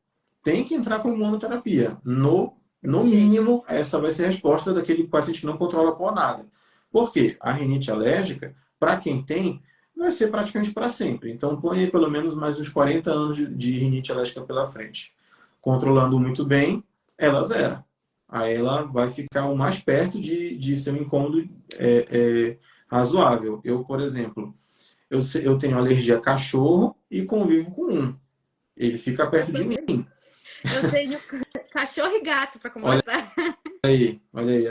Tem que entrar com imunoterapia. No mínimo, essa vai ser a resposta daquele paciente que não controla por nada. Por quê? A rinite alérgica, para quem tem, vai ser praticamente para sempre. Então, põe aí pelo menos mais uns 40 anos de rinite alérgica pela frente. Controlando muito bem, ela zera. Aí ela vai ficar o mais perto de ser um incômodo razoável. Eu, por exemplo, eu tenho alergia a cachorro e convivo com um. Ele fica perto de mim. Eu tenho cachorro e gato para Olha começar. aí,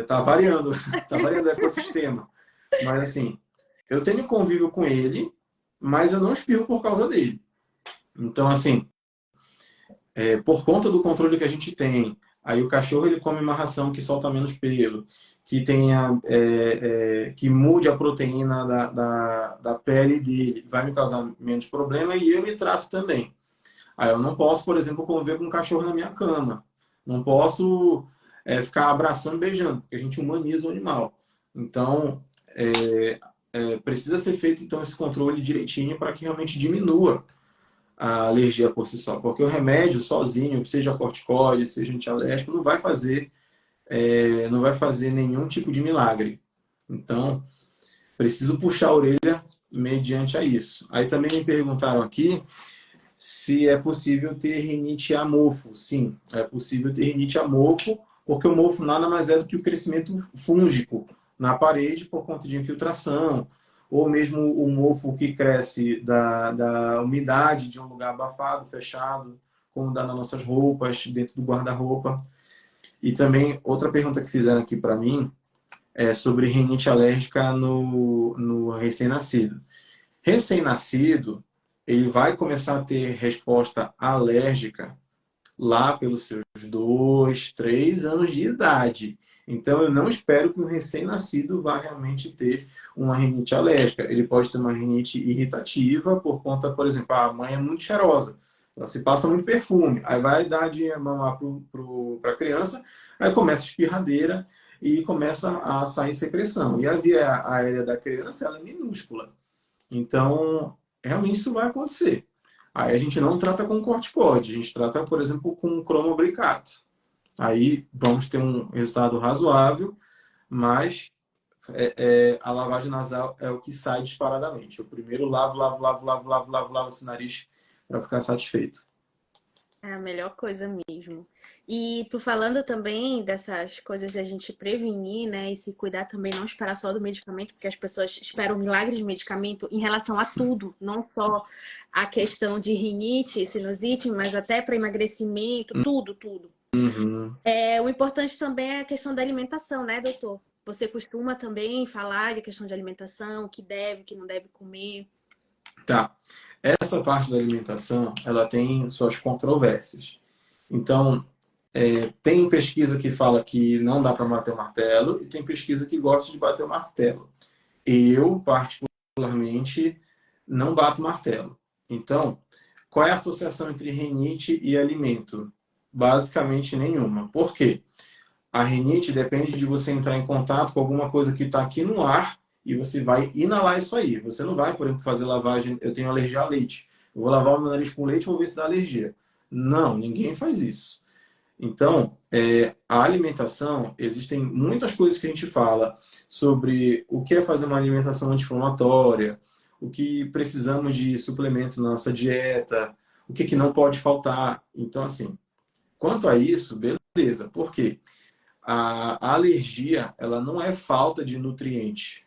tá variando o ecossistema. Mas assim, eu tenho convívio com ele, mas eu não espirro por causa dele. Então, assim, por conta do controle que a gente tem, aí o cachorro ele come uma ração que solta menos pelo, que tenha, que mude a proteína da pele dele, vai me causar menos problema e eu me trato também. Aí eu não posso, por exemplo, conviver com um cachorro na minha cama. Não posso ficar abraçando, beijando, porque a gente humaniza o animal. Então, precisa ser feito então esse controle direitinho para que realmente diminua a alergia por si só. Porque o remédio sozinho, seja corticóide, seja antialérgico, não vai fazer nenhum tipo de milagre. Então, preciso puxar a orelha mediante a isso. Aí também me perguntaram aqui se é possível ter rinite a mofo. Sim, é possível ter rinite a mofo, porque o mofo nada mais é do que o crescimento fúngico na parede por conta de infiltração, ou mesmo o mofo que cresce da umidade de um lugar abafado, fechado, como dá nas nossas roupas, dentro do guarda-roupa. E também, outra pergunta que fizeram aqui para mim é sobre rinite alérgica no recém-nascido. Recém-nascido, ele vai começar a ter resposta alérgica lá pelos seus 2, 3 anos de idade. Então, eu não espero que o recém-nascido vá realmente ter uma rinite alérgica. Ele pode ter uma rinite irritativa por conta, por exemplo, a mãe é muito cheirosa. Ela se passa muito perfume. Aí vai dar de mamar para a criança, aí começa a espirradeira e começa a sair secreção. E a via aérea da criança ela é minúscula. Então, realmente isso vai acontecer. Aí a gente não trata com corticoide, a gente trata, por exemplo, com cromobricato. Aí vamos ter um resultado razoável, mas a lavagem nasal é o que sai disparadamente. Eu primeiro lavo esse nariz para ficar satisfeito. É a melhor coisa mesmo. E tu falando também dessas coisas da gente prevenir, né? E se cuidar também, não esperar só do medicamento, porque as pessoas esperam milagres de medicamento em relação a tudo, não só a questão de rinite, sinusite, mas até para emagrecimento, tudo, tudo. Uhum. O importante também é a questão da alimentação, né, doutor? Você costuma também falar de questão de alimentação, o que deve, o que não deve comer. Tá. Essa parte da alimentação, ela tem suas controvérsias. Então, tem pesquisa que fala que não dá para bater o martelo e tem pesquisa que gosta de bater o martelo. Eu, particularmente, não bato martelo. Então, qual é a associação entre rinite e alimento? Basicamente nenhuma. Por quê? A rinite depende de você entrar em contato com alguma coisa que está aqui no ar e você vai inalar isso aí. Você não vai, por exemplo, fazer lavagem. Eu tenho alergia a leite. Eu vou lavar o meu nariz com leite e vou ver se dá alergia. Não, ninguém faz isso. Então, a alimentação, existem muitas coisas que a gente fala sobre o que é fazer uma alimentação anti-inflamatória, o que precisamos de suplemento na nossa dieta, o que não pode faltar. Então, assim, quanto a isso, beleza. Por quê? A alergia, ela não é falta de nutriente.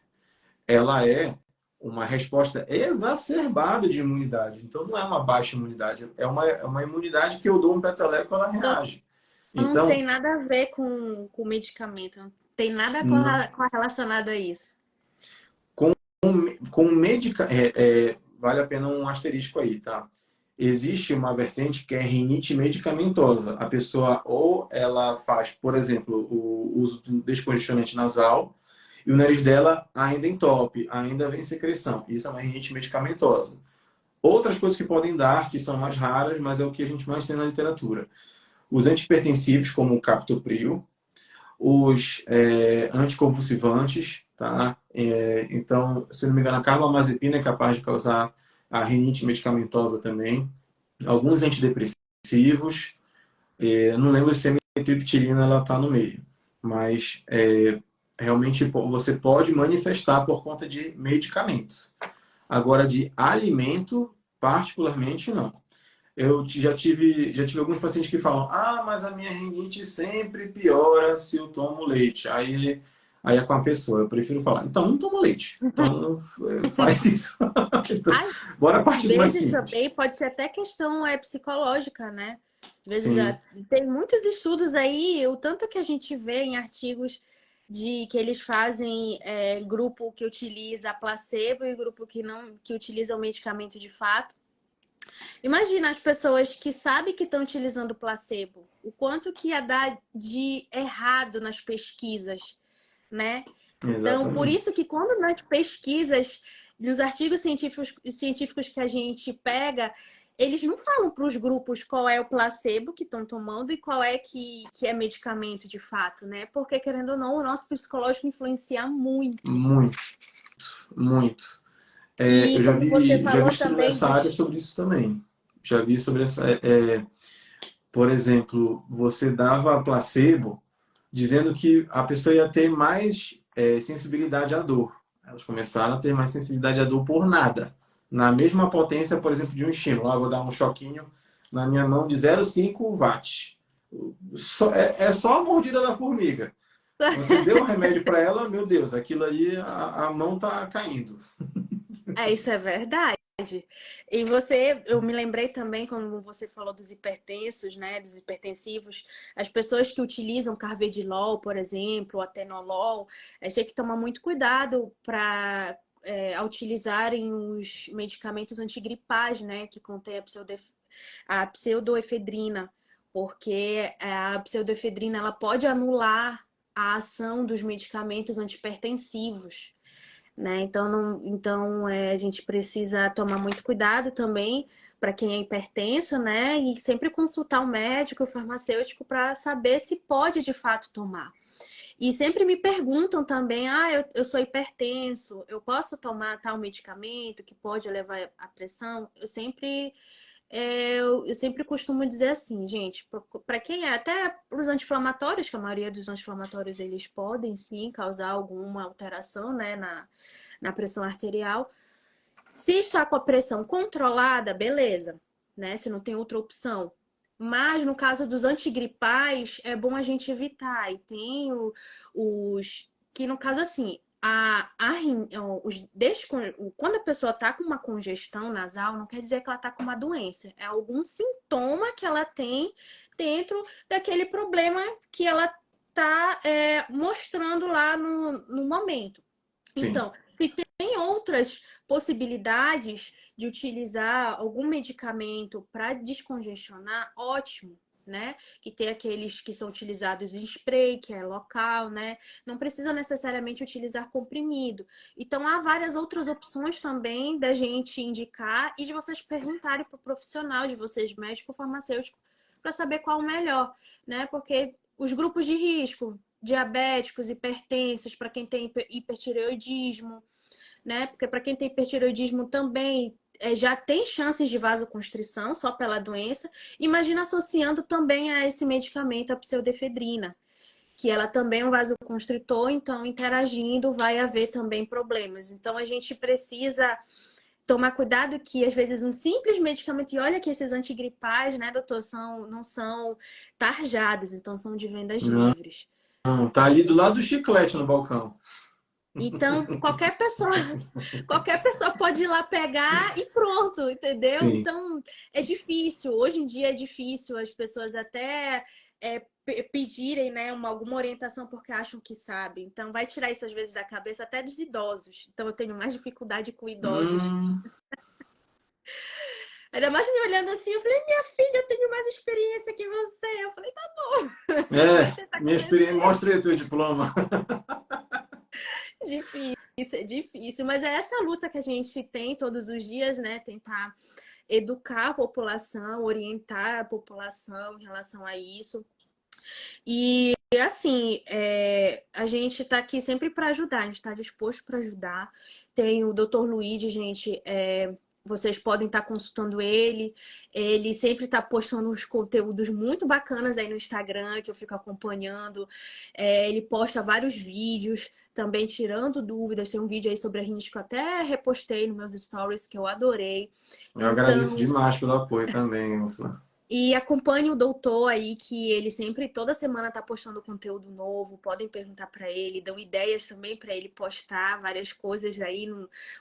Ela é uma resposta exacerbada de imunidade. Então, não é uma baixa imunidade. É uma imunidade que eu dou um peteleco, ela reage. Não tem Então, nada a ver com medicamento, não tem nada no- relacionado a isso. com, com medica, vale a pena um asterisco aí, tá? Existe uma vertente que é rinite medicamentosa. A pessoa ou ela faz, por exemplo, o uso do descongestionante nasal e o nariz dela ainda entope, ainda vem secreção. Isso é uma rinite medicamentosa. Outras coisas que podem dar, que são mais raras, mas é o que a gente mais tem na literatura. Os antihipertensivos, como o captopril, os anticonvulsivantes, tá? Então, se não me engano, a carbamazepina é capaz de causar a rinite medicamentosa também. Alguns antidepressivos, não lembro se a amitriptilina ela está no meio, mas realmente você pode manifestar por conta de medicamento. Agora, de alimento, particularmente, não. Eu já tive alguns pacientes que falam: ah, mas a minha rinite sempre piora se eu tomo leite. Aí é com a pessoa. Eu prefiro falar: então não toma leite. Então faz isso. Então, Às bora partir do mais vezes simples. também pode ser até questão psicológica, né? Às vezes Sim, tem muitos estudos aí, o tanto que a gente vê em artigos de que eles fazem grupo que utiliza placebo e grupo que não, que utiliza o medicamento de fato. Imagina as pessoas que sabem que estão utilizando placebo, o quanto que ia dar de errado nas pesquisas, né? Então, por exatamente. isso que quando nas pesquisas dos artigos científicos que a gente pega, eles não falam para os grupos qual é o placebo que estão tomando e qual é que é medicamento de fato, né? Porque, querendo ou não, o nosso psicológico influencia muito. Muito, muito. E Eu como você já vi falou estudo também nessa área dos. sobre isso também. Já vi sobre essa. Por exemplo, você dava placebo dizendo que a pessoa ia ter mais sensibilidade à dor. Elas começaram a ter mais sensibilidade à dor por nada. Na mesma potência, por exemplo, de um estímulo. Vou dar um choquinho na minha mão de 0,5 watts. É só a mordida da formiga. Você deu o remédio para ela, meu Deus, aquilo ali, a mão tá caindo. Isso é verdade. E você, eu me lembrei também, quando você falou dos hipertensos, né, dos hipertensivos, as pessoas que utilizam carvedilol, por exemplo, ou atenolol, a gente tem que tomar muito cuidado para ao utilizarem os medicamentos antigripais, né, que contém a pseudoefedrina, porque a pseudoefedrina ela pode anular a ação dos medicamentos antipertensivos, né? Então, a gente precisa tomar muito cuidado também para quem é hipertenso, né? E sempre consultar o médico, o farmacêutico, para saber se pode de fato tomar. E sempre me perguntam também, eu sou hipertenso, eu posso tomar tal medicamento que pode elevar a pressão? Eu sempre costumo dizer assim, gente, para quem é, até para os anti-inflamatórios, que a maioria dos anti-inflamatórios eles podem sim causar alguma alteração, né, na pressão arterial. Se está com a pressão controlada, beleza, né? Se não tem outra opção. Mas no caso dos antigripais, é bom a gente evitar. E tem os que, no caso, assim, quando a pessoa está com uma congestão nasal, não quer dizer que ela está com uma doença. É algum sintoma que ela tem dentro daquele problema que ela está mostrando lá no momento. Sim. Então, se tem outras possibilidades de utilizar algum medicamento para descongestionar, ótimo, né? Que tem aqueles que são utilizados em spray, que é local, né? Não precisa necessariamente utilizar comprimido. Então, há várias outras opções também da gente indicar e de vocês perguntarem para o profissional de vocês, médico ou farmacêutico, para saber qual o melhor, né? Porque os grupos de risco, diabéticos, hipertensos, para quem tem hipertireoidismo, né? Porque para quem tem hipertireoidismo também já tem chances de vasoconstrição só pela doença. Imagina associando também a esse medicamento a pseudoefedrina, que ela também é um vasoconstritor, então interagindo vai haver também problemas. Então a gente precisa tomar cuidado que às vezes um simples medicamento, e olha que esses antigripais, né, doutor, não são tarjados, então são de vendas Não, livres. não, tá ali do lado do chiclete no balcão. Então, qualquer pessoa pode ir lá pegar e pronto, entendeu? Sim. Então, é difícil. Hoje em dia é difícil as pessoas até pedirem, né, alguma orientação porque acham que sabem. Então, vai tirar isso às vezes da cabeça até dos idosos. Então, eu tenho mais dificuldade com idosos. Ainda mais me olhando assim, eu falei, minha filha, eu tenho mais experiência que você. Eu falei, tá bom. Vai tentar Minha experiência, convencer. mostra aí teu diploma. Difícil, é difícil, mas é essa luta que a gente tem todos os dias, né? Tentar educar a população, orientar a população em relação a isso. E assim, a gente está aqui sempre para ajudar, a gente está disposto para ajudar. Tem o Dr. Luigi, gente, vocês podem estar consultando ele. Ele sempre está postando uns conteúdos muito bacanas aí no Instagram, que eu fico acompanhando. Ele posta vários vídeos, também tirando dúvidas. Tem um vídeo aí sobre a rinite que eu até repostei nos meus stories, que eu adorei. Eu agradeço demais pelo apoio também, Úrsula. E acompanhe o doutor aí, que ele sempre, toda semana, tá postando conteúdo novo. Podem perguntar para ele, dão ideias também para ele postar várias coisas aí,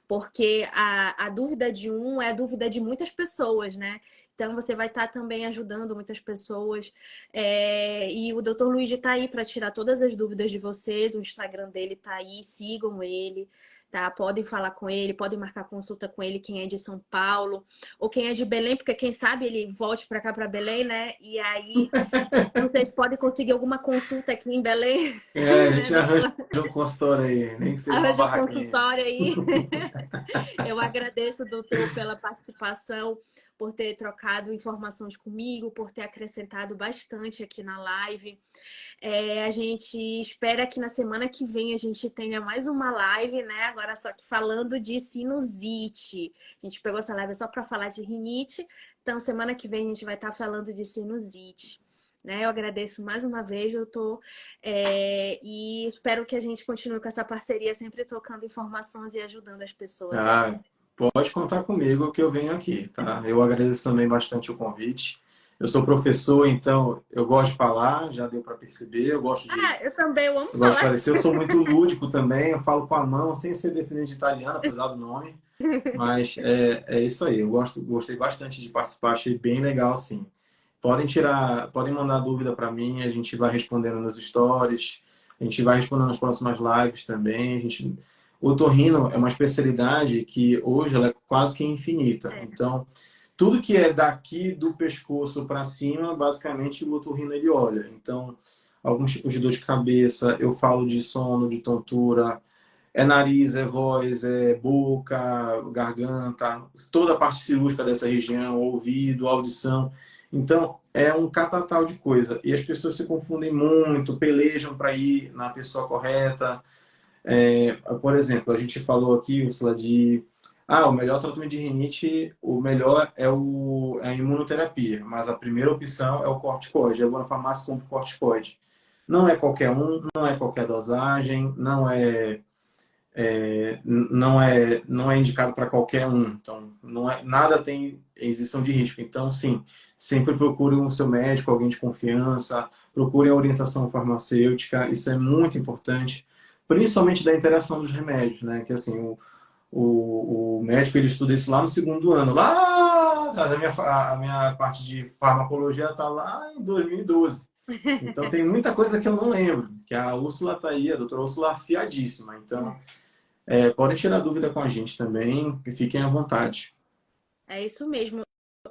porque a dúvida de um é a dúvida de muitas pessoas, né? Então você vai estar também ajudando muitas pessoas. E o doutor Luigi tá aí para tirar todas as dúvidas de vocês. O Instagram dele tá aí, sigam ele. Tá? Podem falar com ele, podem marcar consulta com ele, quem é de São Paulo ou quem é de Belém, porque quem sabe ele volte para cá, para Belém, né? E aí vocês podem conseguir alguma consulta aqui em Belém, A né, gente arranja doutor? um consultório aí, nem que seja uma Arranja um barraquinha. consultório aí. Eu agradeço, doutor, pela participação, por ter trocado informações comigo, por ter acrescentado bastante aqui na live. A gente espera que na semana que vem a gente tenha mais uma live, né? Agora só que falando de sinusite. A gente pegou essa live só para falar de rinite, então semana que vem a gente vai estar falando de sinusite. Né? Eu agradeço mais uma vez, doutor, e espero que a gente continue com essa parceria, sempre trocando informações e ajudando as pessoas. Pode contar comigo que eu venho aqui, tá? Eu agradeço também bastante o convite. Eu sou professor, então eu gosto de falar, já deu para perceber. Eu gosto Eu também, eu amo eu gosto de falar. parecer. Eu sou muito lúdico também. Eu falo com a mão, sem ser descendente de italiano, apesar do nome. Mas é isso aí. Eu gostei bastante de participar. Achei bem legal, sim. Podem mandar dúvida para mim. A gente vai respondendo nos stories. A gente vai respondendo nas próximas lives também. O otorrino é uma especialidade que hoje ela é quase que infinita. Então, tudo que é daqui do pescoço para cima, basicamente o otorrino ele olha. Então, alguns tipos de dor de cabeça, eu falo de sono, de tontura, é nariz, é voz, é boca, garganta, toda a parte cirúrgica dessa região, ouvido, audição. Então, é um catatal de coisa. E as pessoas se confundem muito, pelejam para ir na pessoa correta. Por exemplo, a gente falou aqui, Úrsula, o melhor tratamento de rinite, o melhor é a imunoterapia, mas a primeira opção é o corticoide. Eu vou na farmácia e compro corticoide. Não é qualquer um, não é qualquer dosagem, não é indicado para qualquer um. Então, nada tem existência de risco. Então, sim, sempre procure o seu médico, alguém de confiança, procure a orientação farmacêutica. Isso é muito importante, principalmente da interação dos remédios, né? Que assim, o médico ele estuda isso lá no segundo ano, lá atrás. A minha parte de farmacologia está lá em 2012. Então, tem muita coisa que eu não lembro, que a Úrsula está aí, a doutora Úrsula, afiadíssima. Então, podem tirar dúvida com a gente também, e fiquem à vontade. É isso mesmo.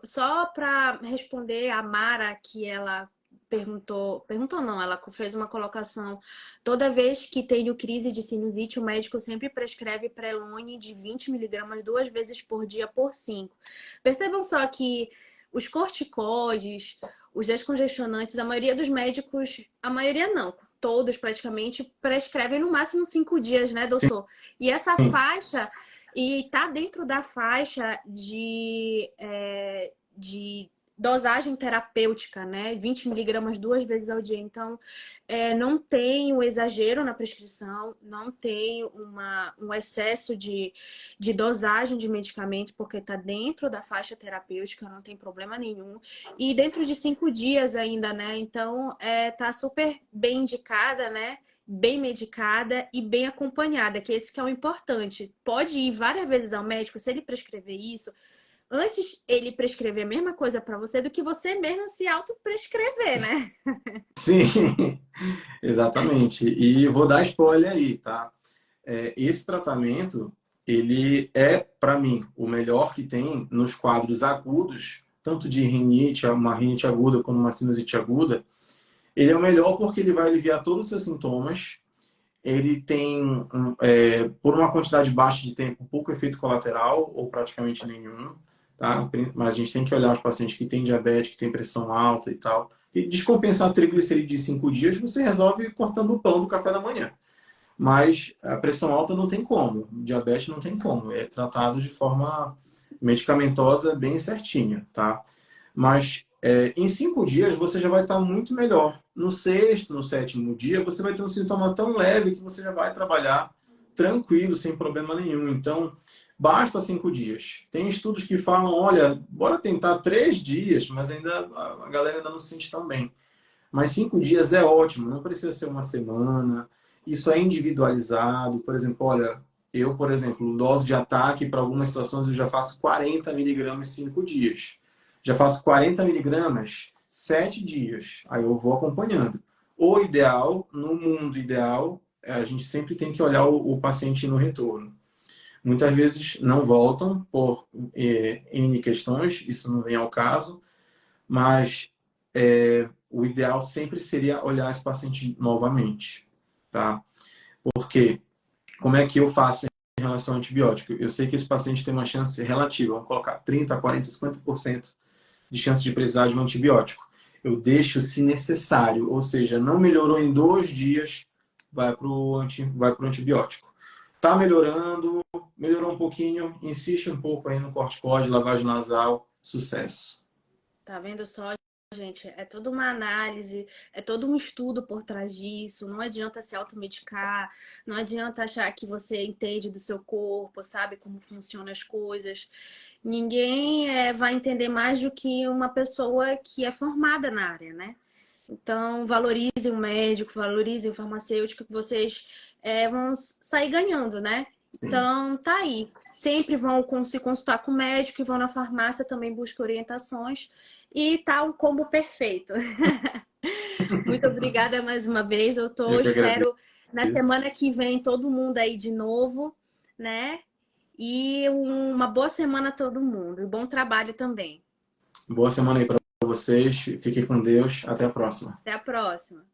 Só para responder a Mara, que ela perguntou não, ela fez uma colocação. Toda vez que tenho crise de sinusite, o médico sempre prescreve Prelone de 20 miligramas 2 vezes por dia por 5. Percebam só que os corticoides, os descongestionantes, a maioria dos médicos, a maioria não, todos praticamente, prescrevem no máximo 5 dias, né, doutor? E essa Sim, faixa, e tá dentro da faixa de dosagem terapêutica, né? 20 miligramas 2 vezes ao dia. Então, não tem um exagero na prescrição, não tem um excesso de dosagem de medicamento, porque está dentro da faixa terapêutica, não tem problema nenhum. E dentro de 5 dias ainda, né? Então, tá super bem indicada, né? Bem medicada e bem acompanhada, que esse que é o importante. Pode ir várias vezes ao médico, se ele prescrever isso, antes ele prescrever a mesma coisa para você do que você mesmo se autoprescrever, né? sim, exatamente. E vou dar spoiler aí, tá? Esse tratamento, ele é, para mim, o melhor que tem nos quadros agudos, tanto de rinite, uma rinite aguda como uma sinusite aguda. Ele é o melhor porque ele vai aliviar todos os seus sintomas. Ele tem, por uma quantidade baixa de tempo, pouco efeito colateral ou praticamente nenhum, tá? Mas a gente tem que olhar os pacientes que têm diabetes, que têm pressão alta e tal. E descompensar triglicerídeo de 5 dias, você resolve cortando o pão do café da manhã. Mas a pressão alta não tem como, diabetes não tem como. É tratado de forma medicamentosa bem certinha, tá? Mas em 5 dias você já vai estar muito melhor. No sexto, no sétimo dia, você vai ter um sintoma tão leve que você já vai trabalhar tranquilo, sem problema nenhum. Então, basta 5 dias. Tem estudos que falam, olha, bora tentar 3 dias, mas ainda a galera ainda não se sente tão bem. Mas 5 dias é ótimo, não precisa ser uma semana. Isso é individualizado. Por exemplo, olha, eu, por exemplo, dose de ataque para algumas situações eu já faço 40 miligramas em 5 dias. Já faço 40 miligramas 7 dias. Aí eu vou acompanhando. O ideal, no mundo ideal, a gente sempre tem que olhar o paciente no retorno. Muitas vezes não voltam por N questões, isso não vem ao caso, mas o ideal sempre seria olhar esse paciente novamente, tá? Porque como é que eu faço em relação ao antibiótico? Eu sei que esse paciente tem uma chance relativa, vamos colocar 30, 40, 50% de chance de precisar de um antibiótico. Eu deixo se necessário, ou seja, não melhorou em 2 dias, vai para o antibiótico. Tá melhorando, melhorou um pouquinho, insiste um pouco aí no corticóide, lavagem nasal, sucesso. Tá vendo só, gente? É toda uma análise, é todo um estudo por trás disso. Não adianta se automedicar, não adianta achar que você entende do seu corpo, sabe como funcionam as coisas. Ninguém vai entender mais do que uma pessoa que é formada na área, né? Então, valorizem o médico, valorizem o farmacêutico, que vocês vão sair ganhando, né? Sim. Então, tá aí. Sempre vão se consultar com o médico e vão na farmácia também buscar orientações. E tá um combo perfeito. Muito obrigada mais uma vez. Eu que agradeço. Espero na semana que vem todo mundo aí de novo, né? E uma boa semana a todo mundo. E bom trabalho também. Boa semana aí para vocês. Fiquem com Deus. Até a próxima. Até a próxima.